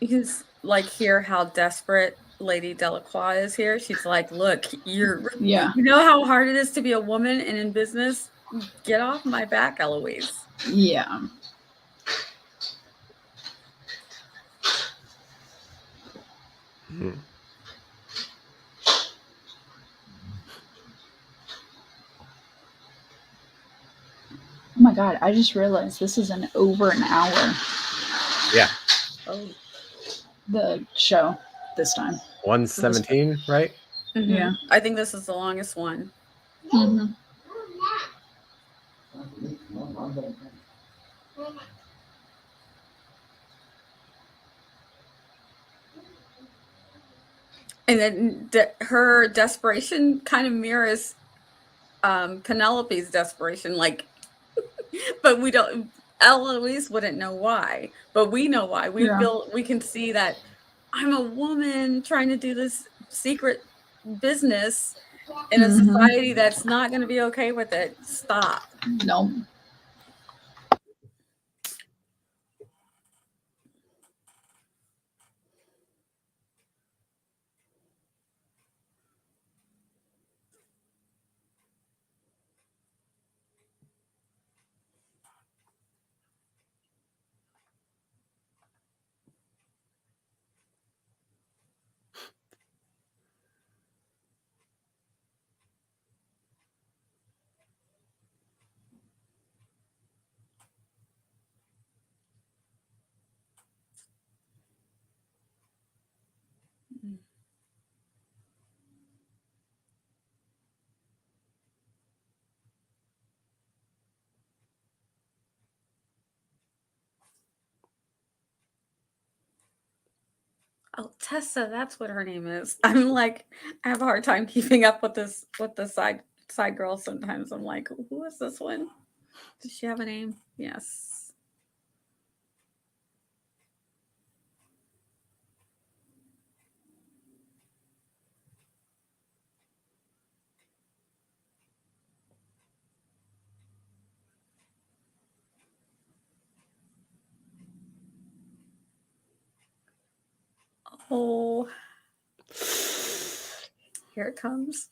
can like hear how desperate Lady Delacroix is here. She's like, look, you know how hard it is to be a woman and in business? Get off my back, Eloise. Yeah. Hmm. Oh my god, I just realized this is over an hour. Yeah. Oh. The show this time. 117, right? Mm-hmm. Yeah. I think this is the longest one. Mm-hmm. And then her desperation kind of mirrors Penelope's desperation. Like, but we don't. Eloise wouldn't know why, but we know why. We can see that I'm a woman trying to do this secret business in a society that's not going to be okay with it. Stop. No. Oh, Tessa, that's what her name is. I'm like, I have a hard time keeping up with this, with the side girl sometimes. I'm like, who is this one? Does she have a name? Yes. Oh, here it comes.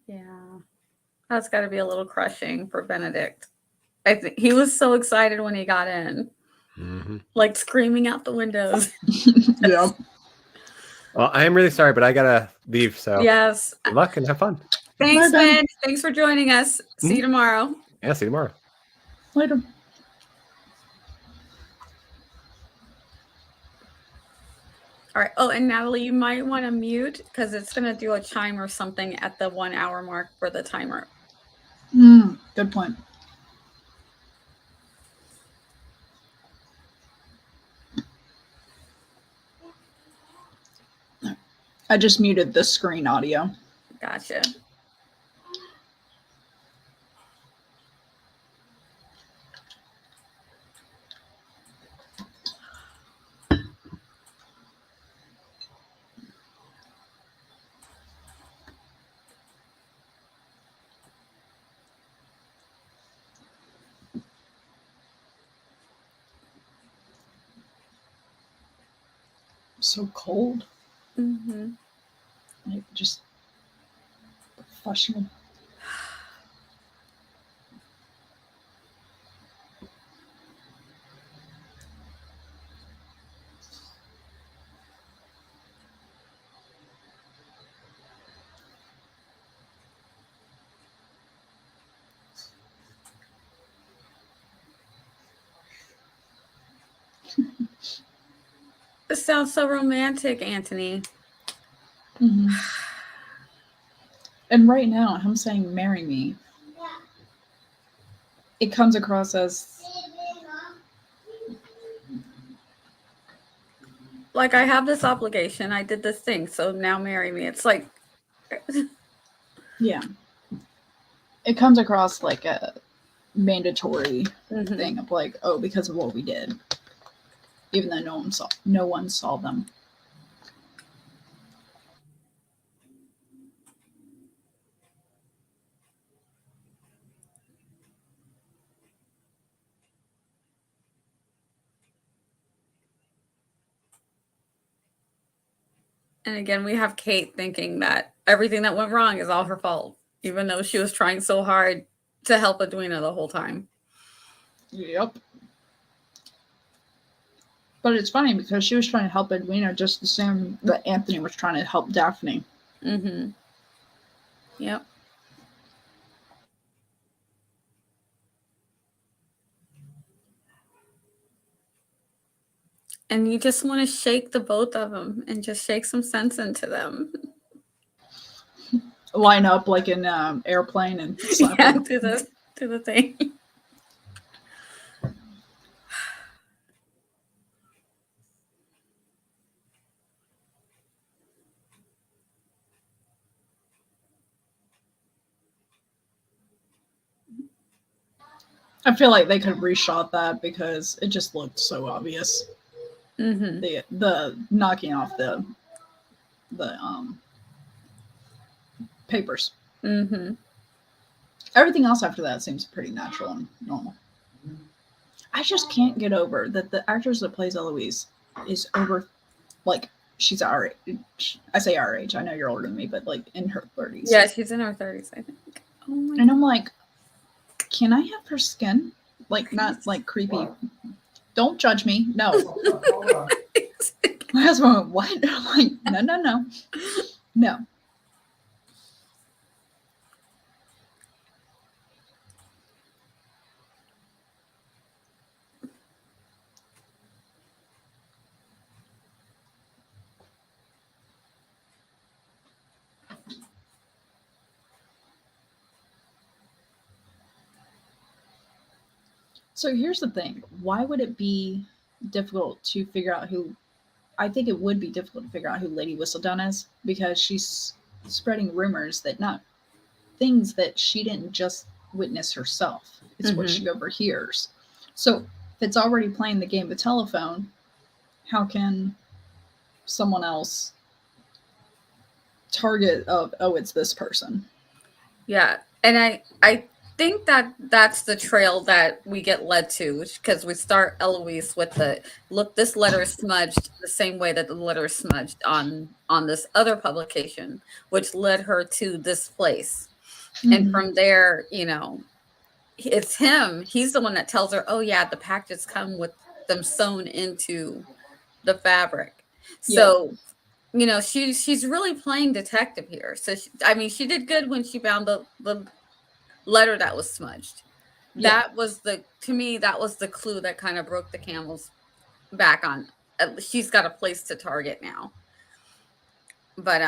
Yeah. That's got to be a little crushing for Benedict. I think he was so excited when he got in, like screaming out the windows. Yeah. Well, I am really sorry, but I gotta leave. So yes, good luck and have fun. Thanks, Ben. Thanks for joining us. See you tomorrow. Yeah, see you tomorrow. Later. All right. Oh, and Natalie, you might want to mute because it's going to do a chime or something at the 1 hour mark for the timer. Good point. I just muted the screen audio. Gotcha. So cold. Mm-hmm. Like just professional. This sounds so romantic, Anthony. And right now, him saying "marry me," it comes across as like, I have this obligation. I did this thing, so now marry me. It's like, yeah, it comes across like mandatory Mhm. thing of like, oh, because of what we did, even though no one saw them. And again, we have Kate thinking that everything that went wrong is all her fault, even though she was trying so hard to help Edwina the whole time. Yep. But it's funny because she was trying to help Edwina just the same that Anthony was trying to help Daphne. Mm-hmm. Yep. And you just want to shake the both of them and just shake some sense into them. Line up like in Airplane and slap Yeah, them. to the thing. I feel like they could have reshot that because it just looked so obvious. Mm-hmm. The knocking off the papers. Mm-hmm. Everything else after that seems pretty natural and normal. I just can't get over that the actress that plays Eloise is over, like, she's our age. I say our age. I know you're older than me, but like in her 30s. Yeah, she's in her 30s, I think. Oh my And I'm like, can I have her skin? Like, not like creepy. Don't judge me. No. My husband went, what? I'm like, no. No. So here's the thing. Why would it be difficult to figure out who? I think it would be difficult to figure out who Lady Whistledown is because she's spreading rumors that not things that she didn't just witness herself. It's what she overhears. So if it's already playing the game of telephone, how can someone else target of, oh, it's this person? Yeah, and I think that that's the trail that we get led to, because we start Eloise with the look. This letter is smudged the same way that the letter is smudged on this other publication, which led her to this place, and from there, you know, it's him. He's the one that tells her, "Oh yeah, the packages come with them sewn into the fabric." So. You know, she's really playing detective here. So, I mean, she did good when she found the letter that was smudged. That was to me, that was the clue that kind of broke the camel's back on. She's got a place to target now. But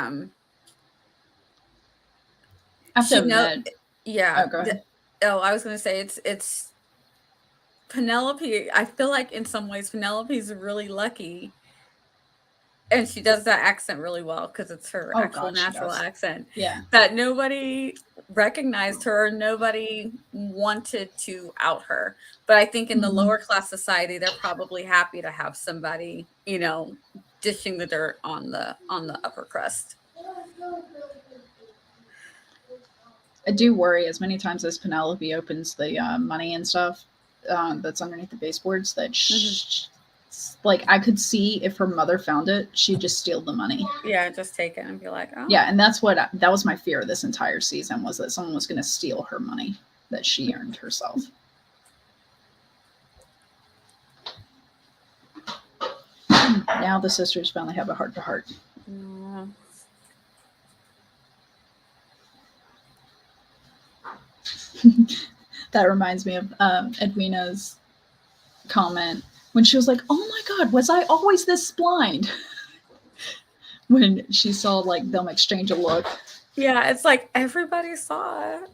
After that, yeah. Oh, go ahead. I was gonna say it's Penelope. I feel like in some ways Penelope's really lucky. And she does that accent really well because it's her actual natural accent. Yeah. That nobody recognized her, nobody wanted to out her. But I think in the lower class society, they're probably happy to have somebody, you know, dishing the dirt on the upper crust. I do worry as many times as Penelope opens the money and stuff that's underneath the baseboards that like I could see if her mother found it, she'd just steal the money. Yeah, just take it and be like, oh. Yeah, and that's that was my fear this entire season, was that someone was going to steal her money that she earned herself. Now the sisters finally have a heart-to-heart. That reminds me of Edwina's comment when she was like, "Oh my God, was I always this blind?" When she saw like them exchange a look. Yeah, it's like everybody saw it.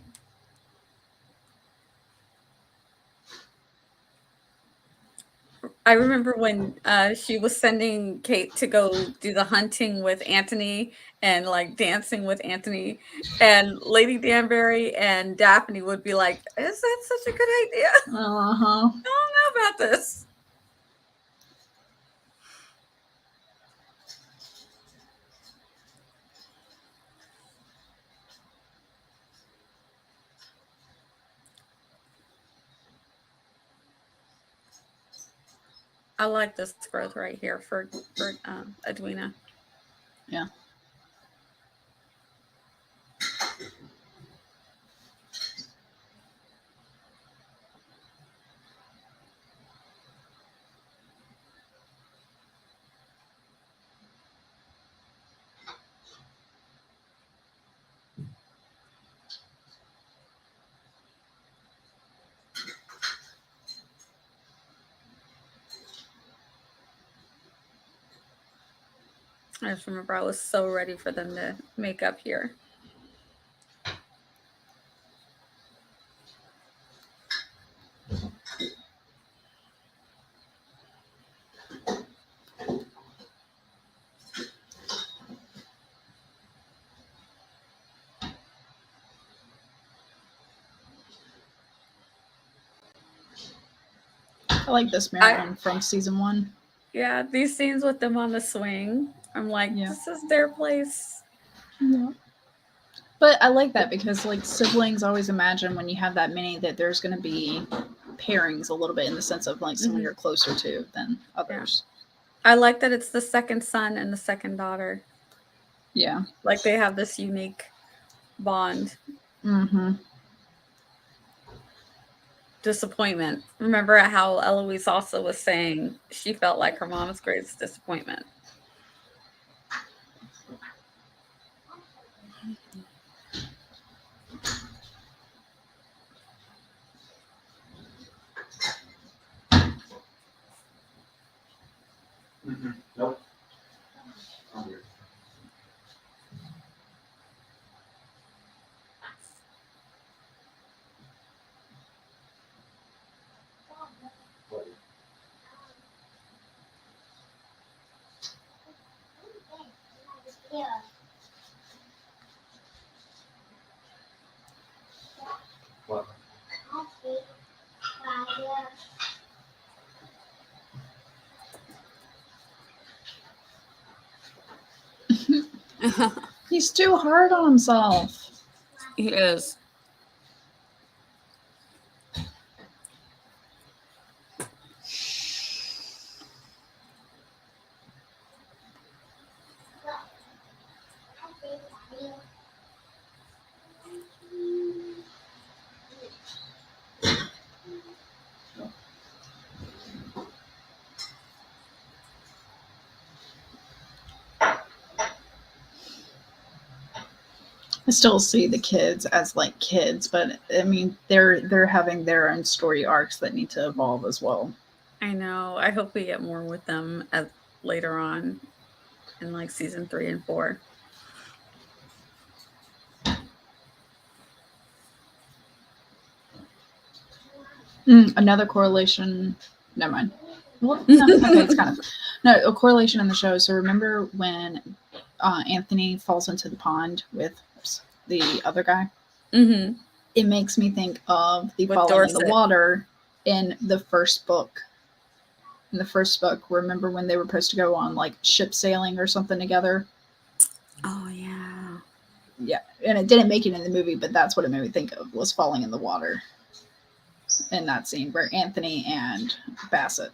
I remember when she was sending Kate to go do the hunting with Anthony and like dancing with Anthony, and Lady Danbury and Daphne would be like, "Is that such a good idea? Uh-huh. I don't know about this." I like this growth right here for Edwina. Yeah. I just remember I was so ready for them to make up here. I like this Marion from season 1. Yeah, these scenes with them on the swing, I'm like, Yeah. this is their place. Yeah. But I like that because like siblings always imagine when you have that many that there's going to be pairings a little bit in the sense of like someone you're closer to than others. I like that it's the second son and the second daughter. Yeah. Like they have this unique bond. Mm-hmm. Disappointment. Remember how Eloise also was saying she felt like her mom's greatest disappointment. Nope. What? He's too hard on himself. He is. I still see the kids as like kids, but I mean they're having their own story arcs that need to evolve as well. I know. I hope we get more with them later on in like season 3 and 4. Another correlation. Never mind. Well, no, okay, it's kind of a correlation in the show. So remember when Anthony falls into the pond with the other guy? Mm-hmm. It makes me think of the With falling Dorset. in the water in the first book. In the first book, remember when they were supposed to go on like ship sailing or something together? Oh yeah. Yeah, and it didn't make it in the movie, but that's what it made me think of, was falling in the water in that scene where Anthony and Bassett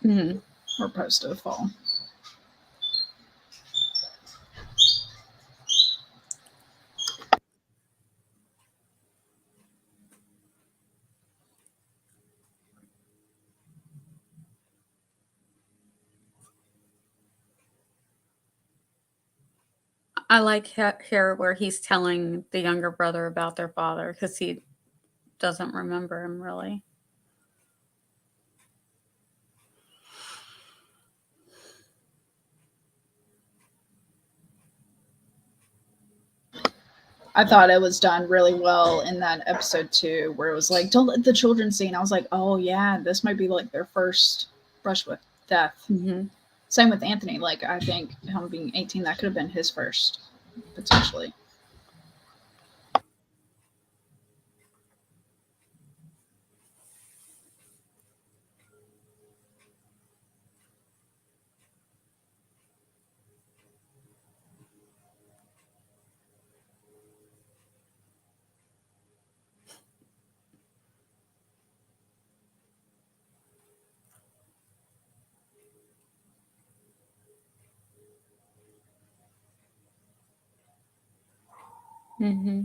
Mm-hmm. were supposed to fall. I like here where he's telling the younger brother about their father because he doesn't remember him really. I thought it was done really well in that episode too, where it was like, don't let the children see. And I was like, oh yeah, this might be like their first brush with death. Mm-hmm. Same with Anthony. Like, I think him being 18, that could have been his first, potentially. Mm-hmm.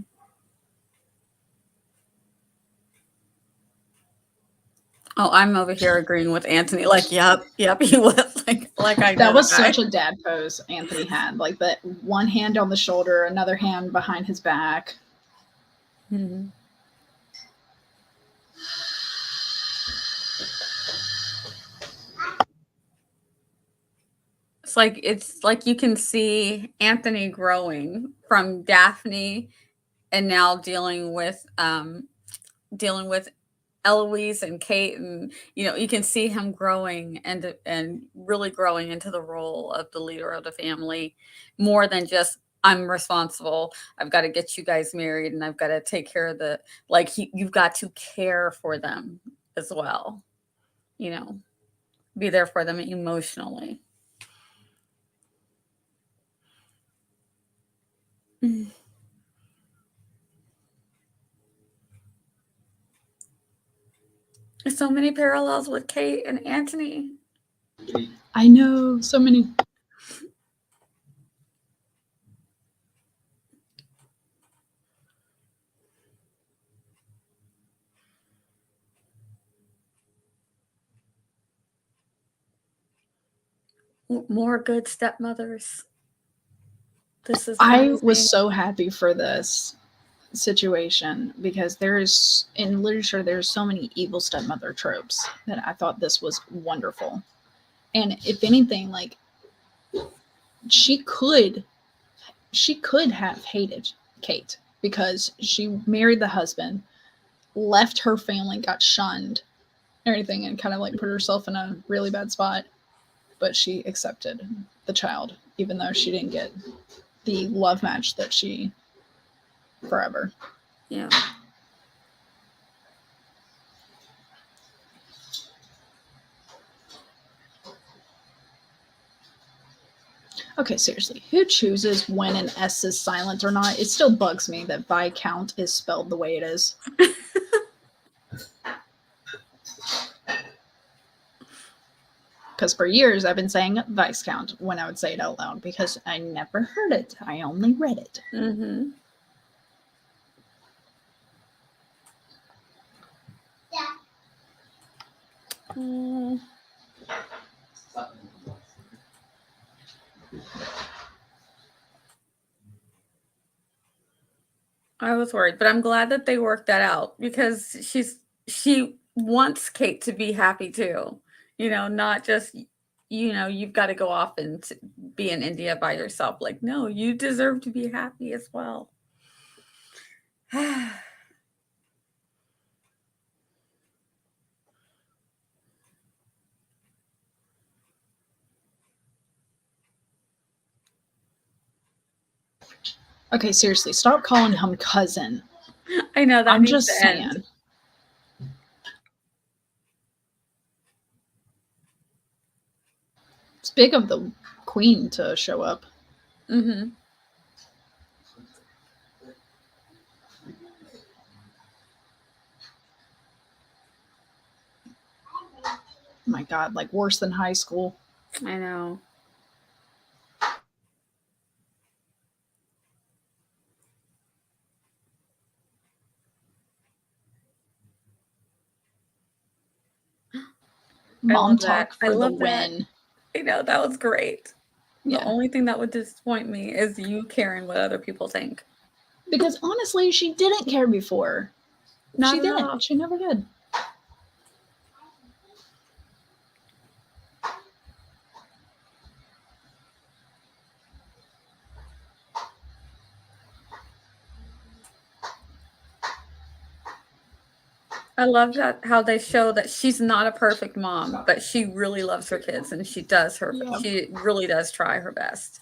Oh, I'm over here agreeing with Anthony. Like, yep, he was like I know That was the guy. such a dad pose Anthony had. Like, that one hand on the shoulder, another hand behind his back. Mm-hmm. It's like you can see Anthony growing from Daphne, and now dealing with Eloise and Kate, and you can see him growing and really growing into the role of the leader of the family, more than just I'm responsible. I've got to get you guys married, and I've got to take care of you've got to care for them as well. Be there for them emotionally. Mm. So many parallels with Kate and Anthony. I know, so many. More good stepmothers. This is I amazing. was so happy for this situation because in literature, there's so many evil stepmother tropes that I thought this was wonderful. And if anything, like, she could have hated Kate because she married the husband, left her family, got shunned, everything, and kind of like put herself in a really bad spot. But she accepted the child, even though she didn't get the love match that she forever. Yeah. Okay, seriously, who chooses when an S is silent or not? It still bugs me that Viscount is spelled the way it is. Because for years I've been saying Viscount when I would say it out loud because I never heard it. I only read it. Mm-hmm. Mm. I was worried, but I'm glad that they worked that out because she wants Kate to be happy too. Not just you've got to go off and be in India by yourself. Like, no, you deserve to be happy as well. Okay, seriously, stop calling him cousin. I know that I'm needs just to saying. end. It's big of the queen to show up. Mm-hmm. My God, like worse than high school. I know. Mom talk I for the love that. win. I know, that was great. The Yeah. only thing that would disappoint me is you caring what other people think. Because honestly, she didn't care before. Not She at didn't. all. She never did. I love that how they show that she's not a perfect mom, but she really loves her kids and she does her. Yep. She really does try her best.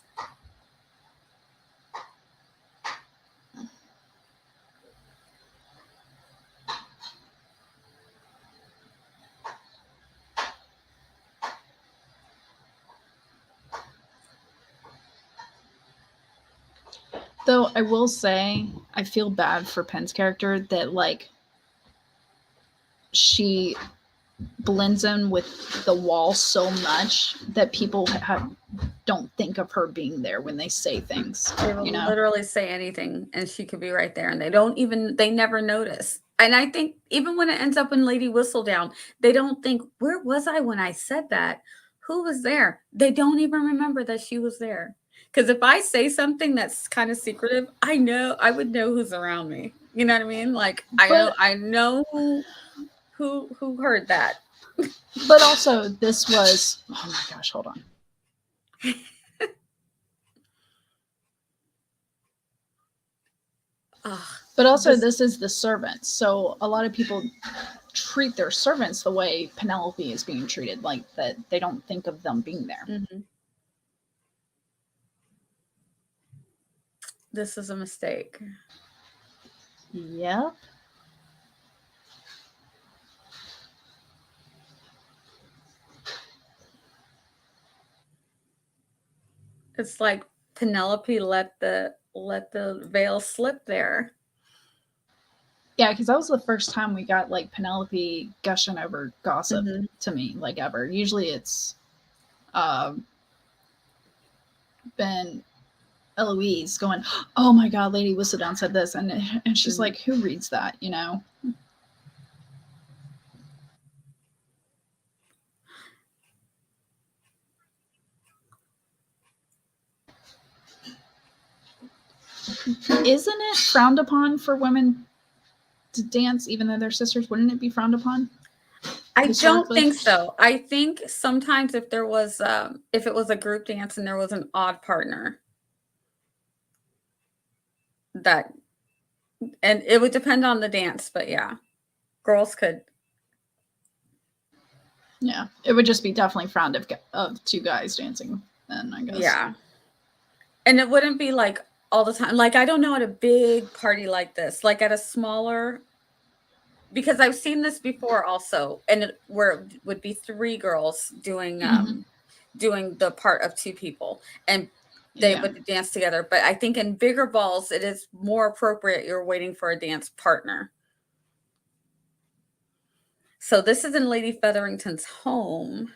Though I will say, I feel bad for Penn's character that like she blends in with the wall so much that people don't think of her being there when they say things. They will You know? literally say anything and she could be right there and they never notice. And I think even when it ends up in Lady Whistledown, they don't think, where was I when I said that? Who was there? They don't even remember that she was there. Because if I say something that's kind of secretive, I would know who's around me. You know what I mean? Like I know who heard that. But also this was, oh my gosh, hold on. But also this is the servants. So a lot of people treat their servants the way Penelope is being treated, like that they don't think of them being there. Mm-hmm. This is a mistake. Yep. It's like Penelope let the veil slip there. Yeah, because that was the first time we got like Penelope gushing over gossip to me, like ever. Usually it's been Eloise going, "Oh my God, Lady Whistledown said this," and she's like, "Who reads that?" You know. Isn't it frowned upon for women to dance, even though they're sisters? Wouldn't it be frowned upon? I don't think so. I think sometimes if there was, if it was a group dance and there was an odd partner, and it would depend on the dance, but yeah, girls could. Yeah, it would just be definitely frowned of two guys dancing then, I guess. Yeah. And it wouldn't be like all the time. Like, I don't know at a big party like this, like at a smaller, because I've seen this before also, and where it would be three girls doing doing the part of two people, and they would dance together. But I think in bigger balls, it is more appropriate you're waiting for a dance partner. So this is in Lady Featherington's home.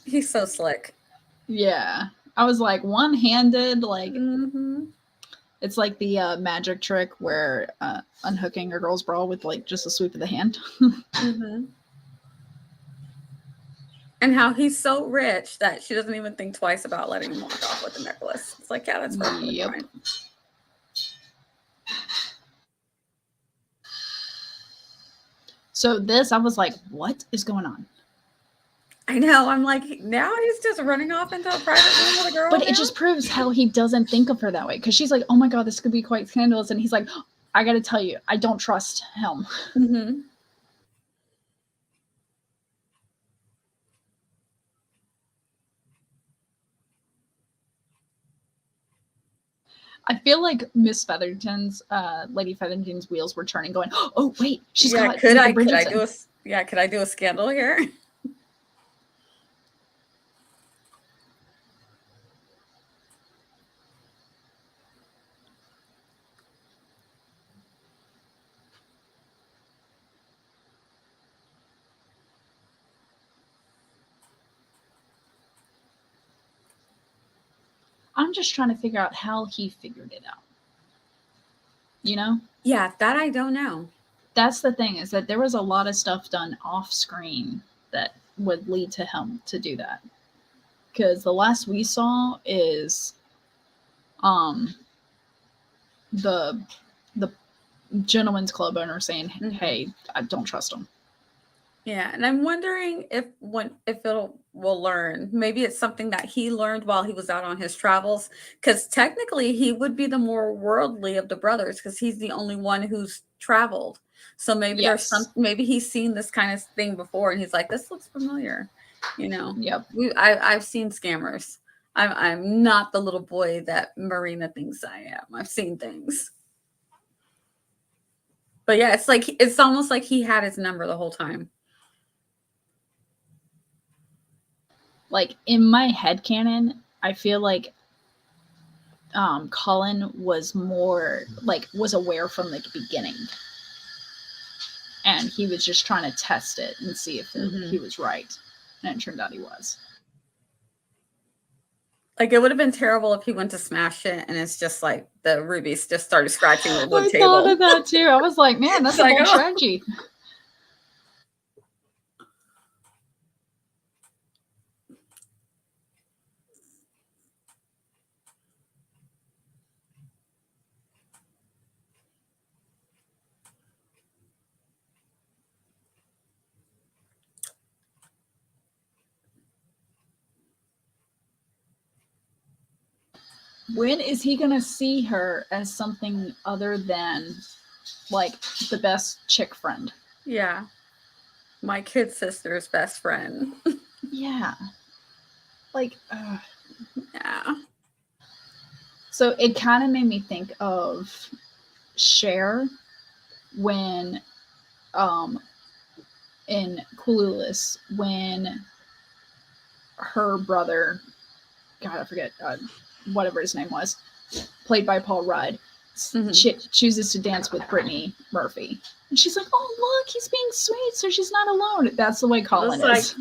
He's so slick. Yeah. I was like one-handed, like it's like the magic trick where unhooking a girl's bra with like just a sweep of the hand. And how he's so rich that she doesn't even think twice about letting him walk off with the necklace. It's like, yeah, that's perfectly fine. So this, I was like, what is going on? I know. I'm like, now he's just running off into a private room with a girl. But it just proves how he doesn't think of her that way. Because she's like, oh my God, this could be quite scandalous. And he's like, oh, I got to tell you, I don't trust him. I feel like Miss Featherton's, Lady Featherton's wheels were turning, going, "Oh wait, she's got." Could I do a scandal here? I'm just trying to figure out how he figured it out. You know? Yeah, that I don't know. That's the thing, is that there was a lot of stuff done off screen that would lead to him to do that. Because the last we saw is the gentleman's club owner saying, hey, I don't trust him. Yeah, and I'm wondering if will learn. Maybe it's something that he learned while he was out on his travels, because technically he would be the more worldly of the brothers, because he's the only one who's traveled. So maybe there's Yes. maybe he's seen this kind of thing before, and he's like, "This looks familiar," you know. Yep. I've seen scammers. I'm not the little boy that Marina thinks I am. I've seen things. But yeah, it's almost like he had his number the whole time. Like in my headcanon, I feel like Colin was more like was aware from the beginning, and he was just trying to test it and see if he was right, and it turned out he was. Like, it would have been terrible if he went to smash it and it's just like the rubies just started scratching the wood table. I thought of that too. I was like, man, that's a bold strategy. When is he going to see her as something other than like the best chick friend? Yeah. My kid sister's best friend. Yeah. Like, yeah. So it kind of made me think of Cher when, in Clueless, when her brother, God, I forget, whatever his name was, played by Paul Rudd, chooses to dance with Brittany Murphy. And she's like, oh, look, he's being sweet, so she's not alone. That's the way Colin is.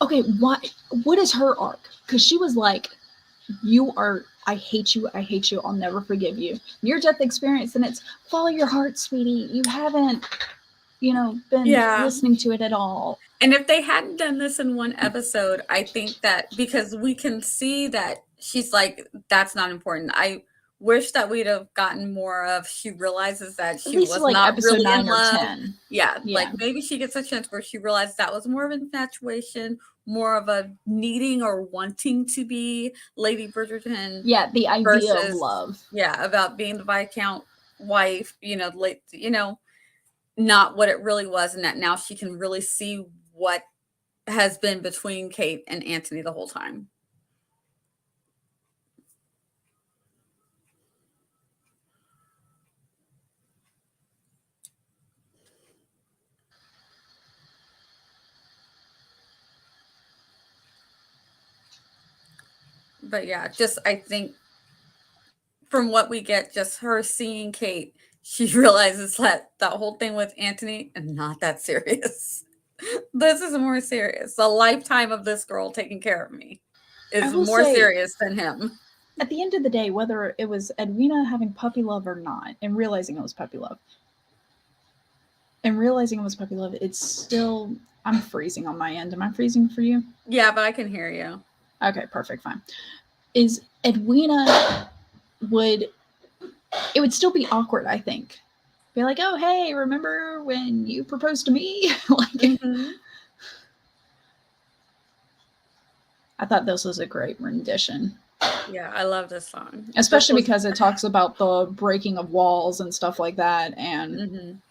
Okay, what is her arc? Because she was like, I hate you, I'll never forgive you. Near-death experience, and it's follow your heart, sweetie. You haven't, been listening to it at all. And if they hadn't done this in one episode, I think that because we can see that she's like, that's not important. I wish that we'd have gotten more of she realizes that she was like not really in love. 10. Yeah, like maybe she gets a chance where she realized that was more of an infatuation, more of a needing or wanting to be Lady Bridgerton. Yeah, the idea of love. Yeah, about being the Viscount wife, not what it really was, and that now she can really see what has been between Kate and Anthony the whole time. But yeah, just I think from what we get, just her seeing Kate, she realizes that whole thing with Anthony is not that serious. This is more serious. The lifetime of this girl taking care of me is more serious than him. At the end of the day, whether it was Edwina having puppy love or not, and realizing it was puppy love, it's still, I'm freezing on my end. Am I freezing for you? Yeah, but I can hear you. Okay, perfect, fine. Is Edwina it would still be awkward, I think. Be like, oh, hey, remember when you proposed to me? I thought this was a great rendition. Yeah, I love this song. Especially because it talks about the breaking of walls and stuff like that. And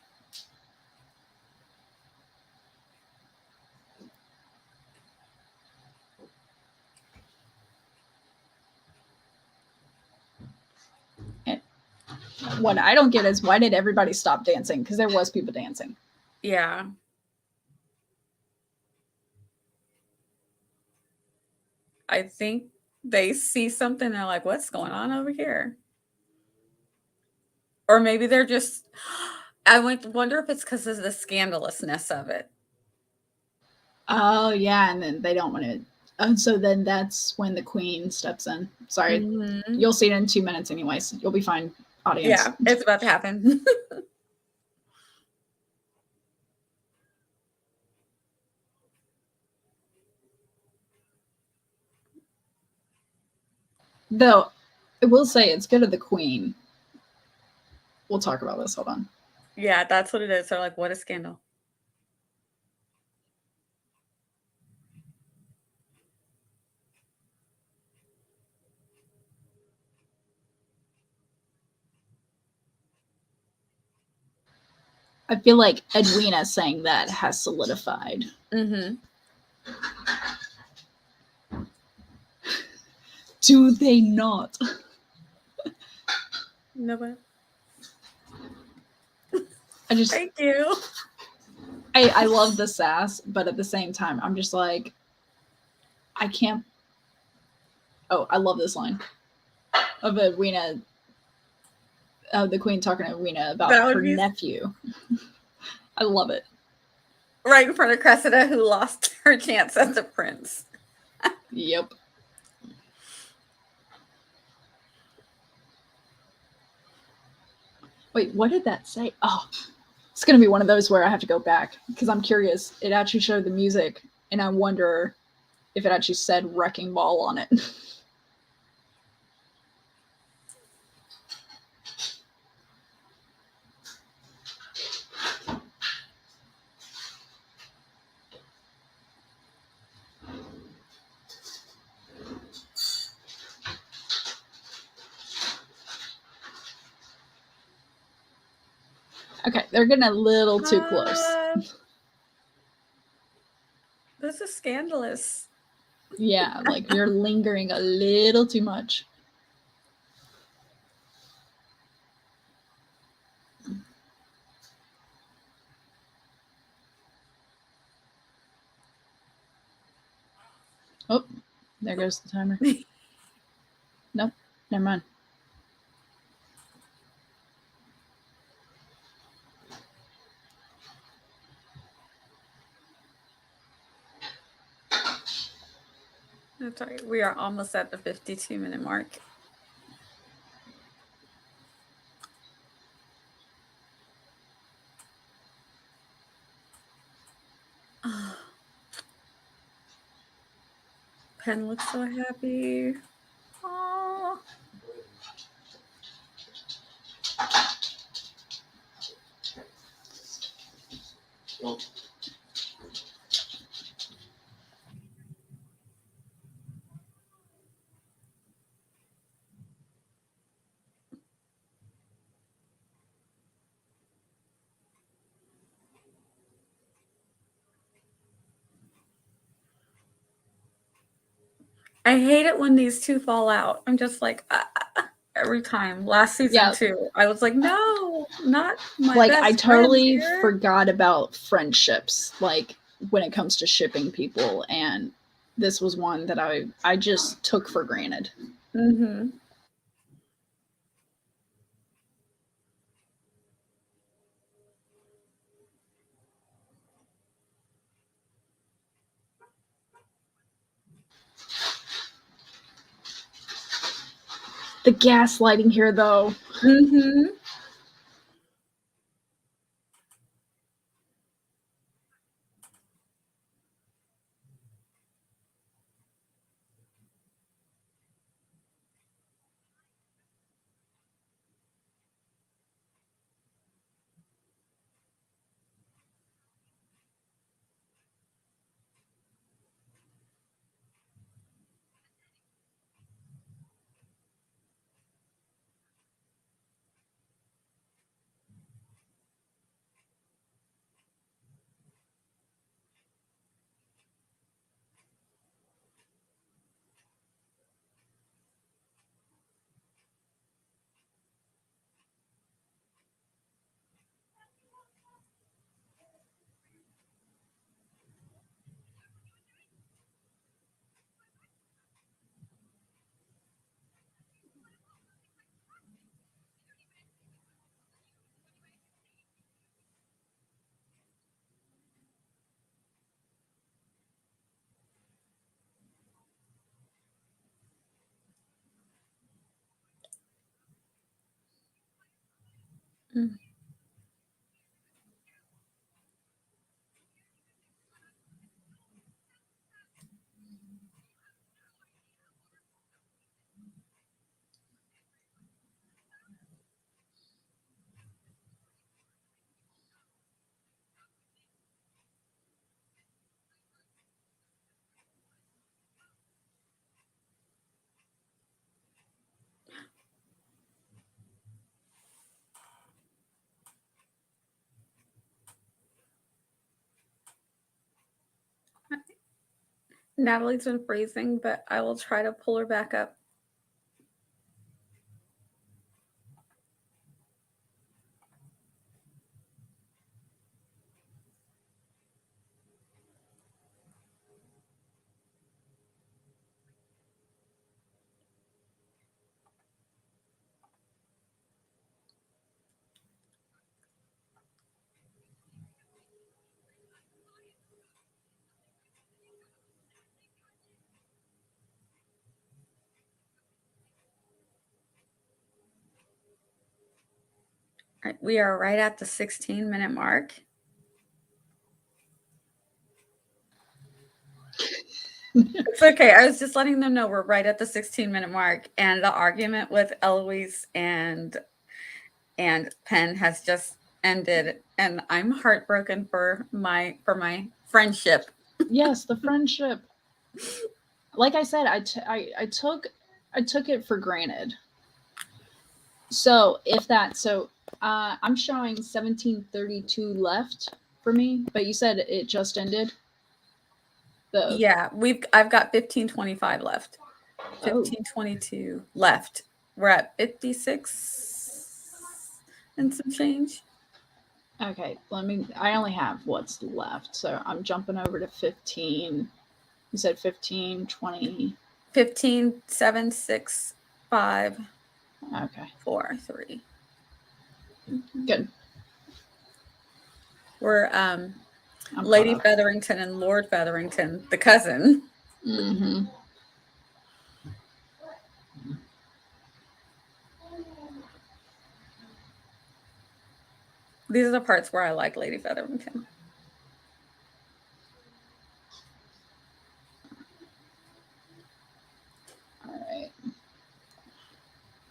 what I don't get is why did everybody stop dancing? Because there was people dancing. Yeah. I think they see something, they're like, what's going on over here? Or maybe they're just, I wonder if it's because of the scandalousness of it. Oh, yeah, and then they don't want to. And so then that's when the queen steps in. Sorry, you'll see it in 2 minutes anyways. You'll be fine, audience. Yeah, it's about to happen. Though, I will say it's good of the queen We'll talk about this. Hold on. Yeah, that's what it is. They're like, what a scandal. I feel like Edwina saying that has solidified. Mm-hmm. Do they not? No, but I just thank you. I love the sass, but at the same time, I'm just like, I can't. Oh, I love this line of Edwina, the queen talking to Edwina about her nephew. I love it. Right in front of Cressida, who lost her chance as a prince. Yep. Wait, what did that say? Oh, it's going to be one of those where I have to go back because I'm curious. It actually showed the music, and I wonder if it actually said Wrecking Ball on it. Okay, they're getting a little too close. This is scandalous. Yeah, like you're lingering a little too much. Oh, there goes the timer. Nope, never mind. That's all right. We are almost at the 52-minute mark. Oh. Pen looks so happy. Oh. I hate it when these two fall out. I'm just like, every time. Last season too, I was like, no, not my like best I totally friends here. forgot about friendships, like when it comes to shipping people, and this was one that I just took for granted. Mm-hmm. The gaslighting here, though. Mm-hmm. Mm. Natalie's been freezing, but I will try to pull her back up. All right, we are right at the 16-minute mark. It's okay. I was just letting them know we're right at the 16-minute mark, and the argument with Eloise and Penn has just ended, and I'm heartbroken for my friendship. Yes, the friendship. Like I said, I took it for granted. So I'm showing 17:32 left for me, but you said it just ended. Yeah, I've got 15:25 left. 15:22 left. We're at 56 and some change. Okay, I only have what's left, so I'm jumping over to 15. You said 15, 20. 15, 7, 6, 5. Okay. 4, 3. Good. We're Lady Featherington and Lord Featherington, the cousin. Mm-hmm. These are the parts where I like Lady Featherington. All right.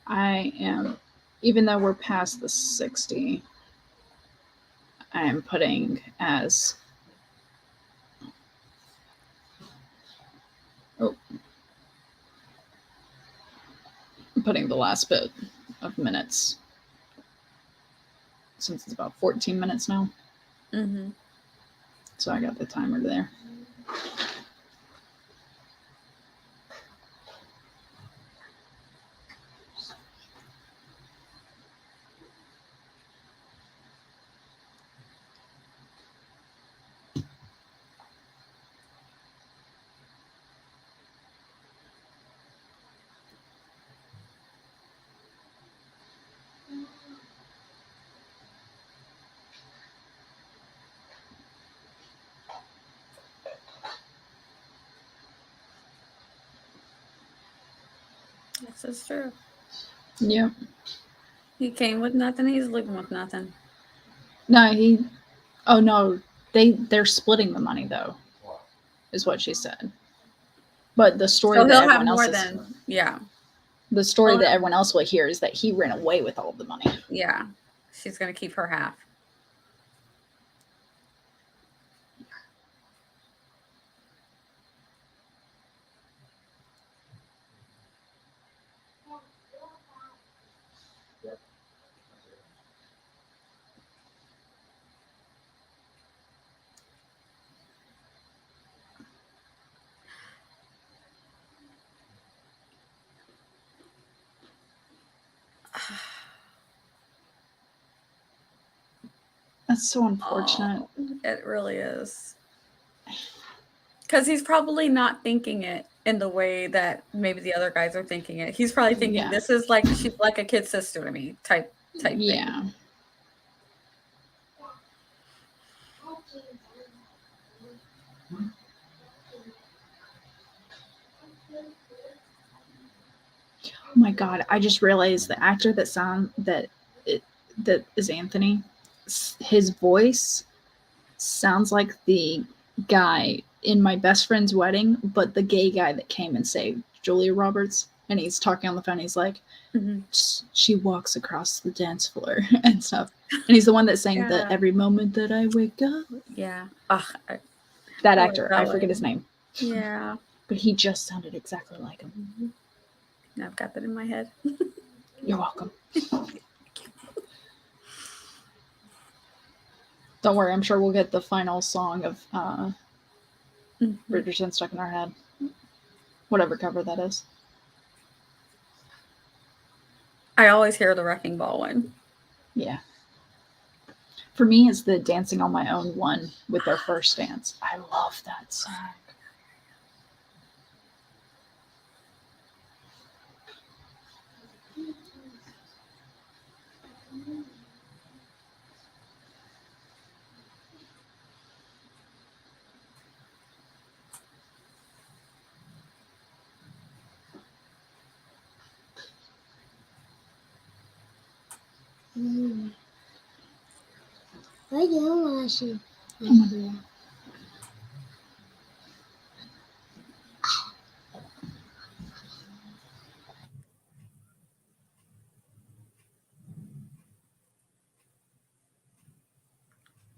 I am, even though we're past the 60, I am putting as I'm putting the last bit of minutes, since it's about 14 minutes now. Mm-hmm. So I got the timer there. This is true. Yep. He came with nothing. He's leaving with nothing. No, they're splitting the money though, is what she said. But the story So that he'll have everyone more else than the story that everyone else will hear is that he ran away with all of the money. Yeah, she's gonna keep her half. That's so unfortunate. Oh, it really is. Because he's probably not thinking it in the way that maybe the other guys are thinking it. He's probably thinking this is like she's like a kid sister to me type thing. Yeah. Oh my god! I just realized the actor that is Anthony. His voice sounds like the guy in My Best Friend's Wedding, but the gay guy that came and saved Julia Roberts. And he's talking on the phone. He's like, she walks across the dance floor and stuff. And he's the one that sang the "Every Moment That I Wake Up." Yeah. That actor, I forget his name. Yeah. But he just sounded exactly like him. I've got that in my head. You're welcome. Don't worry, I'm sure we'll get the final song of Bridgerton stuck in our head. Whatever cover that is. I always hear the wrecking ball one. Yeah. For me, it's the Dancing on My Own one with their first dance. I love that song.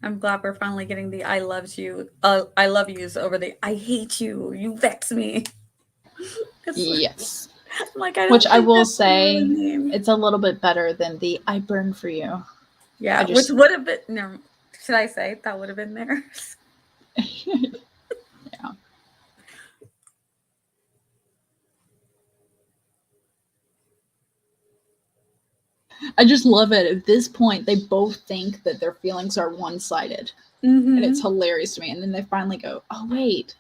I'm glad we're finally getting the I love yous over the I hate you. You vex me. Yes. Like, I which I think will that's say, really mean. it's a little bit better than the I burn for you. Yeah, which would have been, no, should I say that would have been theirs? Yeah. I just love it. At this point, they both think that their feelings are one-sided. Mm-hmm. And it's hilarious to me. And then they finally go, oh, wait.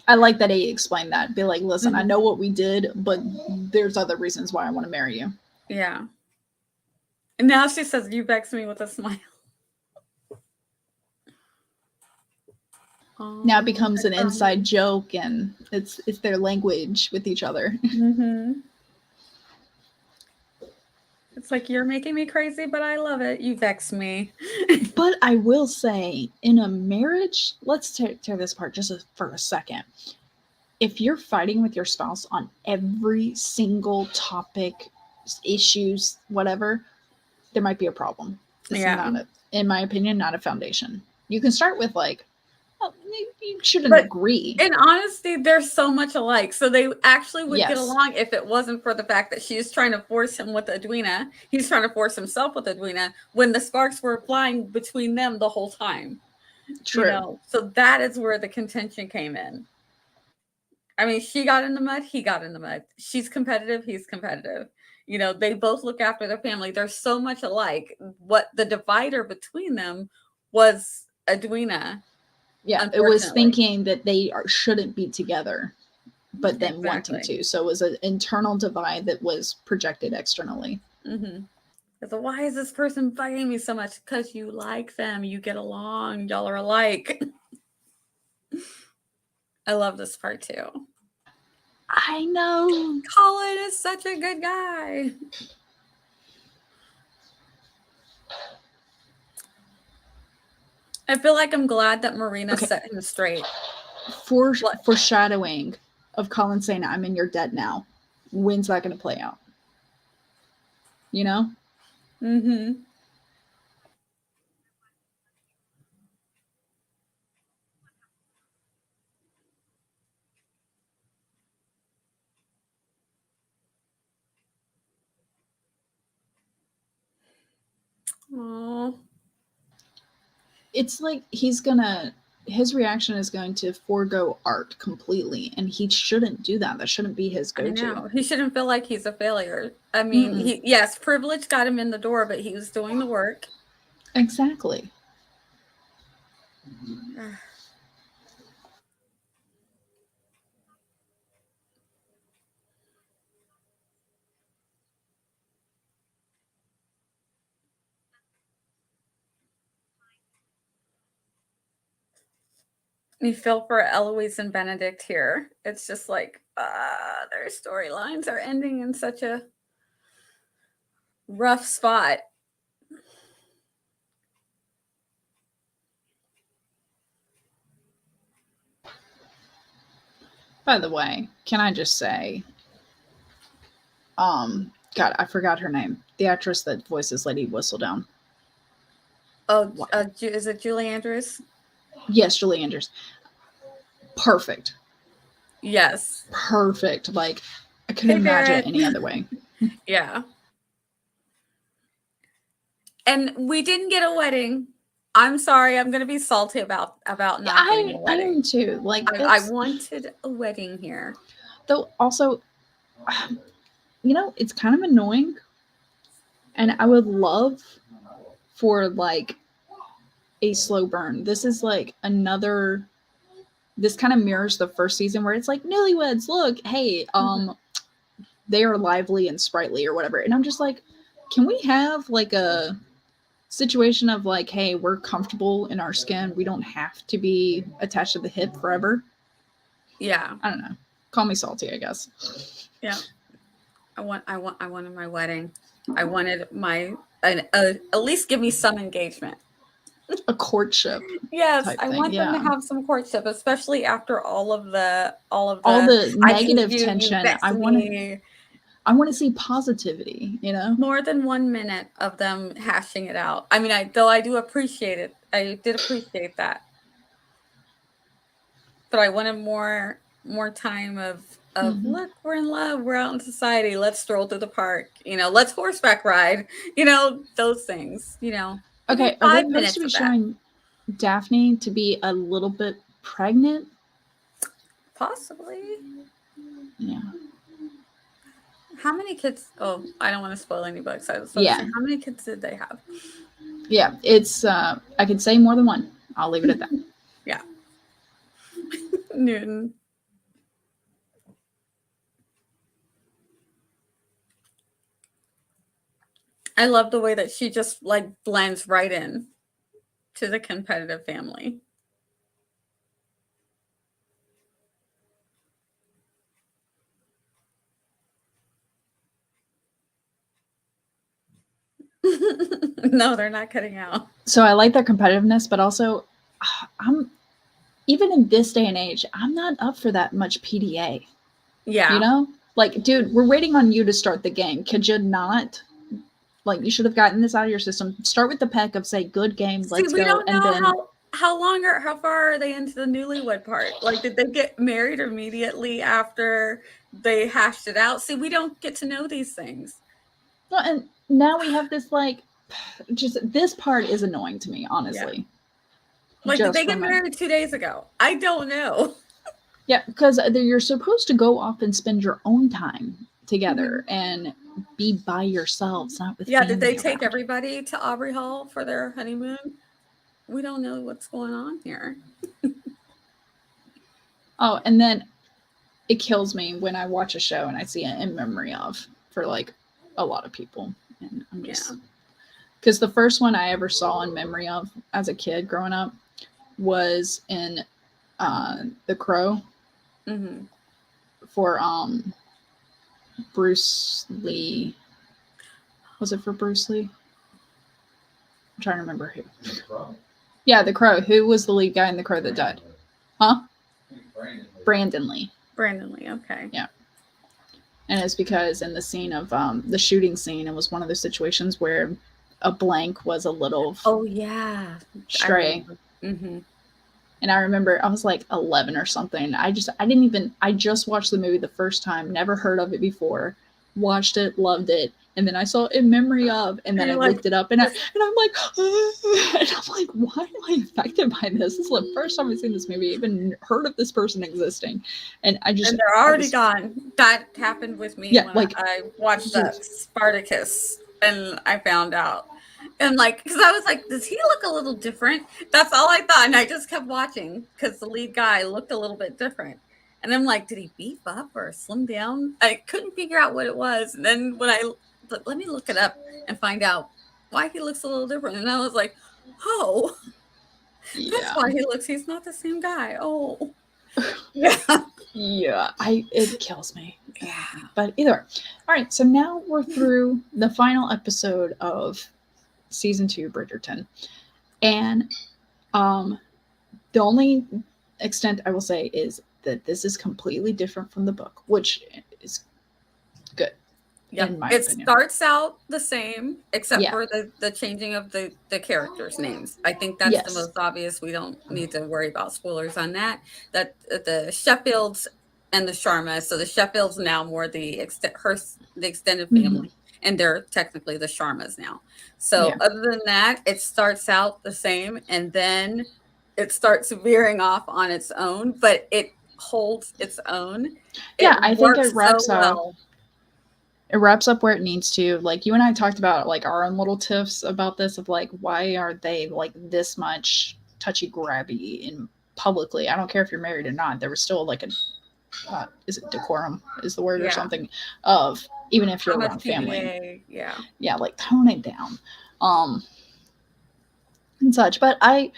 I like that he explained that. Be like, listen, I know what we did, but there's other reasons why I want to marry you. Yeah. And now she says, you vex me with a smile. Now it becomes an inside joke, and it's their language with each other. Mm-hmm. It's like, you're making me crazy, but I love it. You vex me. But I will say, in a marriage, let's tear this apart just for a second. If you're fighting with your spouse on every single topic, issues, whatever, there might be a problem. It's not, in my opinion, not a foundation. You can start with like, oh, you shouldn't agree. In honesty, they're so much alike. So they actually would get along if it wasn't for the fact that she's trying to force him with Edwina. He's trying to force himself with Edwina when the sparks were flying between them the whole time. True. You know? So that is where the contention came in. I mean, she got in the mud, he got in the mud. She's competitive, he's competitive. You know, they both look after their family. They're so much alike. What the divider between them was Edwina. Yeah, it was thinking that they shouldn't be together, but then wanting to. So it was an internal divide that was projected externally. Mm-hmm. So why is this person fighting me so much? Because you like them. You get along. Y'all are alike. I love this part too. I know. Colin is such a good guy. I feel like I'm glad that Marina set him straight. Foreshadowing of Colin saying, I'm in your debt now. When's that going to play out? You know? Mm-hmm. Aww. It's like his reaction is going to forego art completely, and he shouldn't do that. That shouldn't be his go-to. He shouldn't feel like he's a failure. I mean, yes, privilege got him in the door, but he was doing the work. Exactly. You feel for Eloise and Benedict here. It's just like, their storylines are ending in such a rough spot. By the way, can I just say, God, I forgot her name. The actress that voices Lady Whistledown. Oh, is it Julie Andrews? Yes, Julie Andrews. Perfect. Yes. Perfect. Like, I couldn't imagine Barrett. it any other way. Yeah. And we didn't get a wedding. I'm sorry. I'm going to be salty about not getting a I wedding. am too. Like, I wanted a wedding here. Though also, it's kind of annoying. And I would love for like a slow burn. This is like another. This kind of mirrors the first season where it's like newlyweds. Look, hey, they are lively and sprightly or whatever. And I'm just like, can we have like a situation of like, hey, we're comfortable in our skin. We don't have to be attached to the hip forever. Yeah. I don't know. Call me salty, I guess. Yeah. I wanted my wedding. I wanted at least give me some engagement. A courtship. Yes, type I thing, want them to yeah. have some courtship, especially after all of the All the I hate negative you, you tension. vex I want me. to see positivity, More than 1 minute of them hashing it out. I mean, I do appreciate it. I did appreciate that. But I wanted more time of look, we're in love, we're out in society, let's stroll through the park, let's horseback ride, those things, Okay, are they 5 supposed minutes to be of that. showing Daphne to be a little bit pregnant? Possibly. Yeah. How many kids? Oh, I don't want to spoil any books. I was Yeah. how many kids did they have? Yeah, it's I could say more than one. I'll leave it at that. Yeah. Newton. I love the way that she just like blends right in to the competitive family. No, they're not cutting out. So I like their competitiveness, but also I'm even in this day and age, I'm not up for that much PDA. Yeah. Like, dude, we're waiting on you to start the game. Could you not? Like, you should have gotten this out of your system. Start with the peck of say, good game, let's we go, don't know and then how far are they into the newlywed part? Like, did they get married immediately after they hashed it out? See, we don't get to know these things. Well, and now we have this like, just this part is annoying to me, honestly. Yeah. Like, did they get married 2 days ago? I don't know. Yeah, because you're supposed to go off and spend your own time together and be by yourselves, not with family did they take around. everybody to Aubrey Hall for their honeymoon? We don't know what's going on here. Oh, and then it kills me when I watch a show and I see it in memory of for like a lot of people. And I'm just because the first one I ever saw in memory of as a kid growing up was in The Crow for Bruce Lee. Was it for Bruce Lee? I'm trying to remember who. Yeah, The Crow. Who was the lead guy in The Crow that died? Huh? Brandon Lee. Brandon Lee, okay. Yeah. And it's because in the scene of the shooting scene, it was one of those situations where a blank was a little stray. And I remember I was like 11 or something. I just watched the movie the first time, never heard of it before, watched it, loved it. And then I saw in memory of, and then I looked it up and I'm like, and I'm like, why am I affected by this? This is the first time I've seen this movie, even heard of this person existing. And they're already gone. That happened with me when I watched Spartacus and I found out. And like, because I was like, does he look a little different? That's all I thought. And I just kept watching because the lead guy looked a little bit different. And I'm like, did he beef up or slim down? I couldn't figure out what it was. And then when let me look it up and find out why he looks a little different. And I was like, oh, that's why he's not the same guy. Oh, yeah. Yeah, it kills me. Yeah. But either way. All right, so now we're through the final episode of season 2 Bridgerton. And the only extent I will say is that this is completely different from the book, which is good. Yeah, it starts out the same, except for the changing of the characters' names. I think that's the most obvious. We don't need to worry about spoilers on that. That the Sheffields and the Sharmas. So the Sheffield's now more the extended family, and they're technically the Sharmas now. So other than that, it starts out the same, and then it starts veering off on its own, but it holds its own. I think it wraps up. It wraps up where it needs to. Like, you and I talked about like our own little tiffs about this, of like, why are they like this much touchy grabby in publicly? I don't care if you're married or not. There was still like a is it decorum is the word or something, of even if you're around family. Like, tone it down and such. But I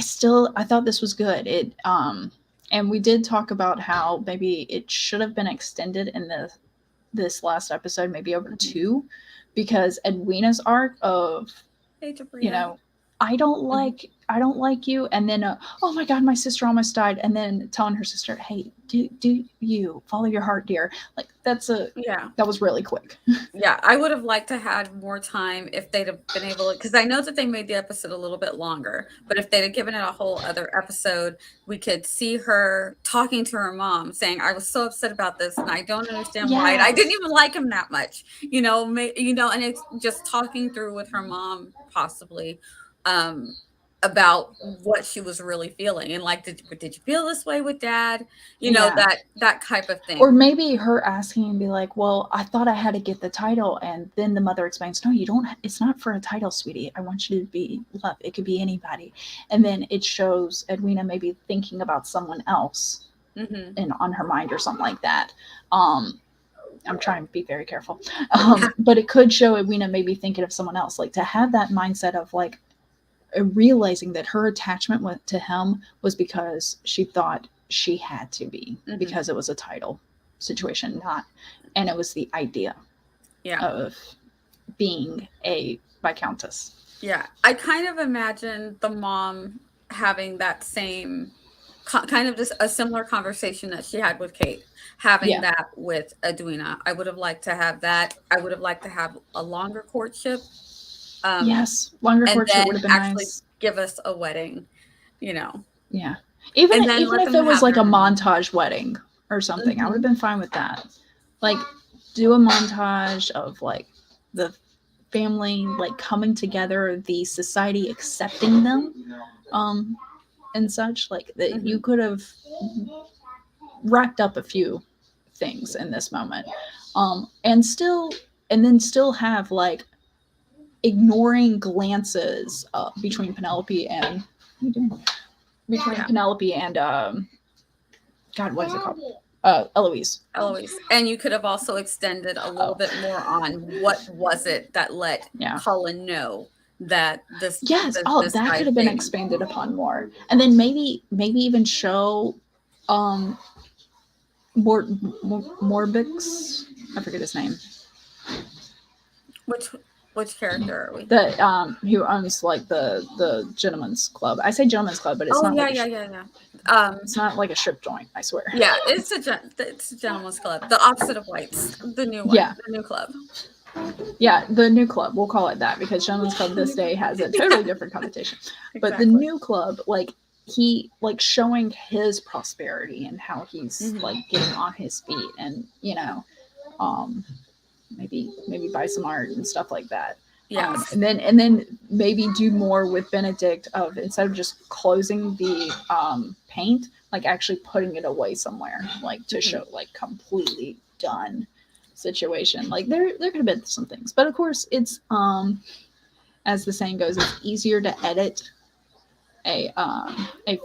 thought this was good. It and we did talk about how maybe it should have been extended in this last episode, maybe over 2, because Edwina's arc of, you know, I don't like you, and then oh my god, my sister almost died, and then telling her sister, hey, do you follow your heart, dear? Like, that was really quick. I would have liked to had more time if they'd have been able to, because I know that they made the episode a little bit longer, but if they'd have given it a whole other episode, we could see her talking to her mom saying, I was so upset about this and I don't understand why, and I didn't even like him that much, and it's just talking through with her mom possibly about what she was really feeling, and like, did you feel this way with dad? That type of thing. Or maybe her asking and be like, well, I thought I had to get the title, and then the mother explains, no, you don't. It's not for a title, sweetie. I want you to be loved. It could be anybody. And then it shows Edwina maybe thinking about someone else and on her mind or something like that. I'm trying to be very careful. But it could show Edwina maybe thinking of someone else, like to have that mindset of like realizing that her attachment to him was because she thought she had to be, because it was a title situation, and it was the idea of being a Viscountess. I kind of imagine the mom having that same kind of just a similar conversation that she had with Kate, having that with Edwina. I would have liked to have that. I would have liked to have a longer courtship. Longer courtship would have been nice. Give us a wedding, even if it was like a montage wedding or something, I would have been fine with that. Like, do a montage of like the family like coming together, the society accepting them, and such, like that. You could have wrapped up a few things in this moment, and then still have like ignoring glances between Penelope and Penelope and God, what is it called? Eloise. And you could have also extended a little bit more on what was it that let Cullen know that this. Yes, that could have been expanded upon more, and then maybe even show Morbix. I forget his name. Which character are we? The who owns like the gentleman's club. I say gentleman's club, but it's not. It's not like a strip joint, I swear. Yeah, it's a gentleman's club. The opposite of White's, the new one. Yeah, the new club. Yeah, the new club. We'll call it that, because gentleman's club this day has a totally different connotation. Exactly. But the new club, like he like showing his prosperity and how he's like getting on his feet, and maybe buy some art and stuff like that. And then maybe do more with Benedict of, instead of just closing the paint, like actually putting it away somewhere, like to show like completely done situation. Like there could have been some things, but of course it's as the saying goes, it's easier to edit a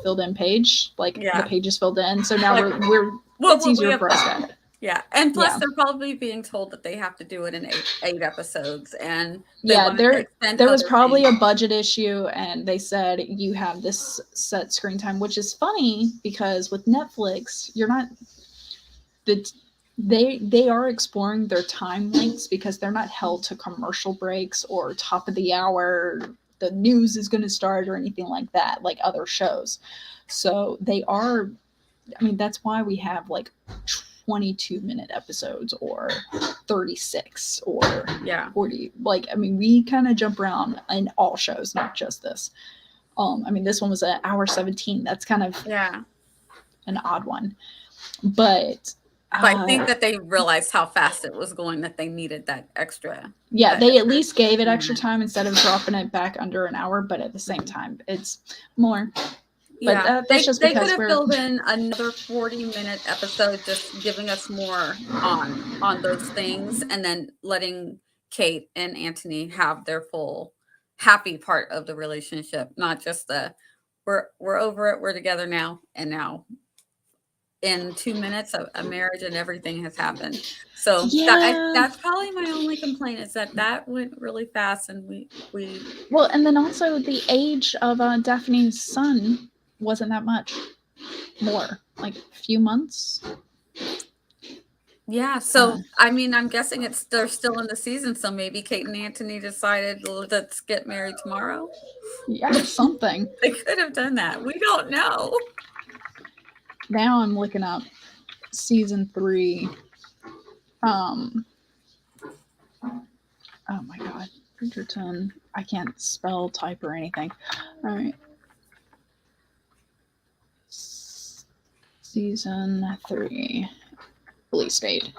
filled in page, like the page is filled in, so now it's easier for us to edit. Yeah, and plus they're probably being told that they have to do it in eight episodes, and there was probably a budget issue, and they said you have this set screen time, which is funny because with Netflix, you're not they are exploring their time lengths because they're not held to commercial breaks or top of the hour, the news is going to start or anything like that, like other shows. So they are, I mean, that's why we have like 22-minute episodes or 36 or 40. Like, I mean, we kind of jump around in all shows, not just this. I mean, this one was an hour 17. That's kind of an odd one. But I think that they realized how fast it was going, that they needed that extra. Yeah, that they at extra least gave it few extra minutes. time instead of dropping it back under an hour, but at the same time, it's more. But Yeah, that's just they could because have we're filled in another 40-minute episode, just giving us more on those things, and then letting Kate and Anthony have their full happy part of the relationship, not just the we're over it, we're together now, and now in 2 minutes a marriage and everything has happened. So yeah. that's probably my only complaint, is that went really fast, and we Well, and then also the age of Daphne's son wasn't that much more, like a few months. Yeah, so I mean, I'm guessing they're still in the season, so maybe Kate and Anthony decided, let's get married tomorrow. Yeah, something. They could have done that. We don't know. Now I'm looking up season 3. Oh my god, Bridgerton. I can't spell, type, or anything. All right. Season 3 release date,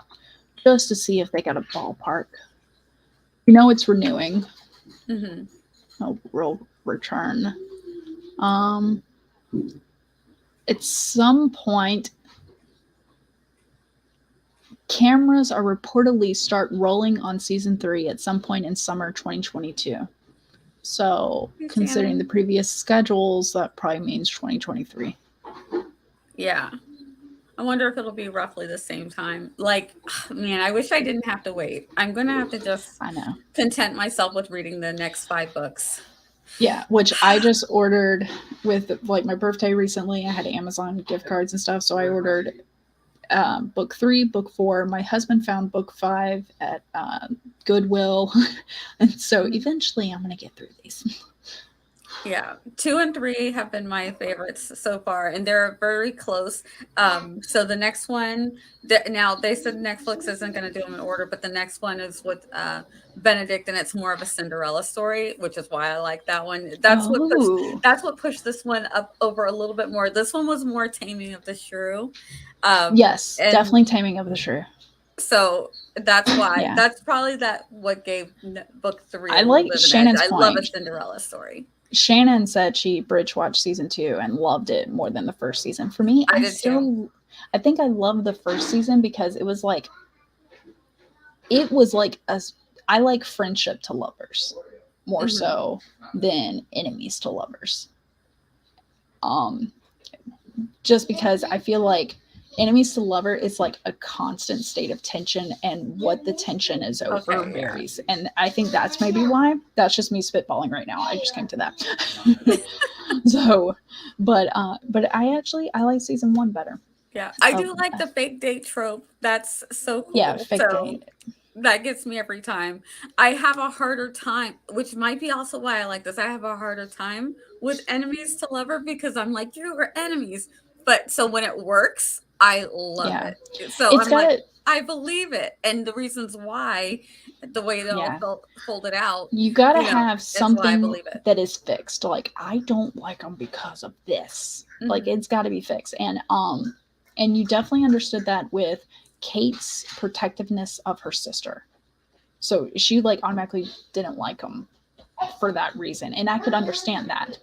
just to see if they got a ballpark. You know, it's renewing. Mm-hmm. No real return. At some point, cameras are reportedly start rolling on season 3 at some point in summer 2022. So, considering the previous schedules, that probably means 2023. Yeah. I wonder if it'll be roughly the same time. Like, man, I wish I didn't have to wait. I'm going to have to just content myself with reading the next 5 books. Yeah, which I just ordered with like my birthday recently. I had Amazon gift cards and stuff, so I ordered book 3, book 4. My husband found book 5 at Goodwill, and so eventually I'm gonna get through these. Yeah, 2 and 3 have been my favorites so far, and they're very close. So the next one, now they said Netflix isn't going to do them in order, but the next one is with Benedict, and it's more of a Cinderella story, which is why I like that one. That's what pushed this one up over a little bit more. This one was more Taming of the Shrew. Yes, definitely Taming of the Shrew. So that's why. That's probably what gave book 3. I like Shannon's I love a Cinderella story. Shannon said she bridge watched season 2 and loved it more than the first season. For me, I think I loved the first season because it was like I like friendship to lovers more so than enemies to lovers. Just because I feel like enemies to lover is like a constant state of tension, and what the tension is over varies. And I think that's maybe why. That's just me spitballing right now. I just came to that. So, but I like season 1 better. Yeah, I do like the fake date trope. That's so cool. Yeah, fake date. That gets me every time. I have a harder time, which might be also why I like this. I have a harder time with enemies to lover because I'm like, you are enemies. But so when it works, I love it. So I'm like, I believe it. And the reasons why, the way it all folded out. You gotta have something that is fixed. Like, I don't like them because of this. Like, it's gotta be fixed. And you definitely understood that with Kate's protectiveness of her sister. So she like automatically didn't like him for that reason. And I could understand that.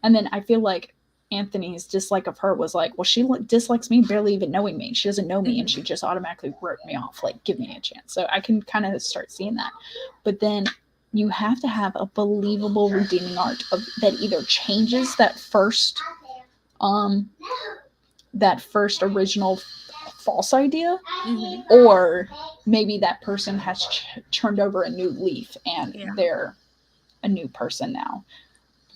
And then I feel like Anthony's dislike of her was like, well, she dislikes me barely even knowing me. She doesn't know me and she just automatically wrote me off. Like, give me a chance. So I can kind of start seeing that. But then you have to have a believable redeeming arc that either changes that first original false idea, or maybe that person has turned over a new leaf and they're a new person now.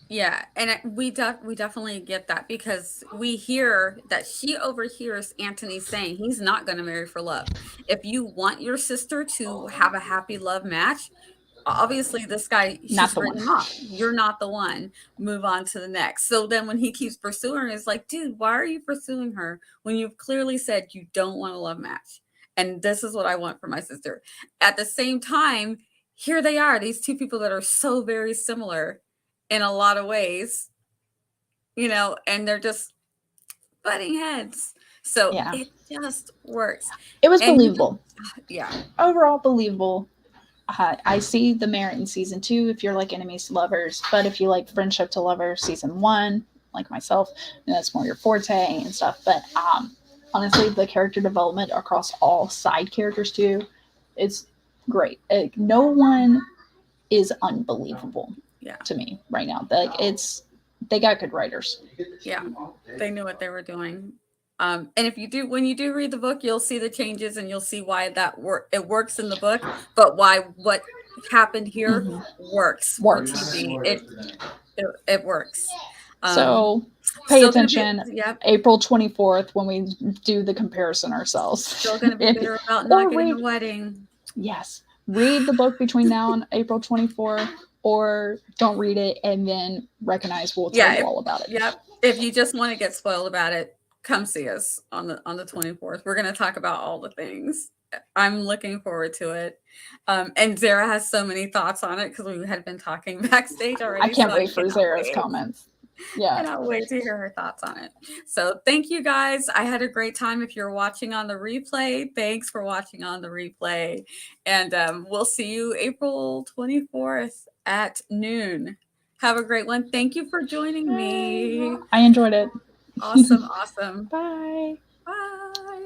Yeah, and we definitely get that because we hear that she overhears Anthony saying he's not going to marry for love. If you want your sister to have a happy love match, obviously this guy, she's written him off. You're not the one. Move on to the next. So then when he keeps pursuing her, it's like, dude, why are you pursuing her when you've clearly said you don't want a love match? And this is what I want for my sister. At the same time, here they are, these two people that are so very similar in a lot of ways, and they're just butting heads. So Yeah. it just works. It was And believable. yeah. Overall believable. I see the merit in season 2 if you're like enemies to lovers, but if you like friendship to lovers, season 1, like myself, that's more your forte and stuff. But honestly, the character development across all side characters too, it's great. No one is unbelievable to me right now. Like they got good writers. Yeah, they knew what they were doing. And if you do, when you do read the book, you'll see the changes and you'll see why it works in the book, but why what happened here works for TV. It works. So pay attention. Yep. April 24th when we do the comparison ourselves. Still going to be bitter about not getting a wedding. Yes. Read the book between now and April 24th, or don't read it and then recognize we'll tell you all about it. Yep. If you just want to get spoiled about it, come see us on the 24th. We're going to talk about all the things. I'm looking forward to it. And Zara has so many thoughts on it because we had been talking backstage already. I can't wait for Zara's comments. Yeah. I cannot wait to hear her thoughts on it. So thank you guys. I had a great time. If you're watching on the replay, thanks for watching on the replay. And we'll see you April 24th at noon. Have a great one. Thank you for joining me. I enjoyed it. Awesome. Awesome. Bye. Bye.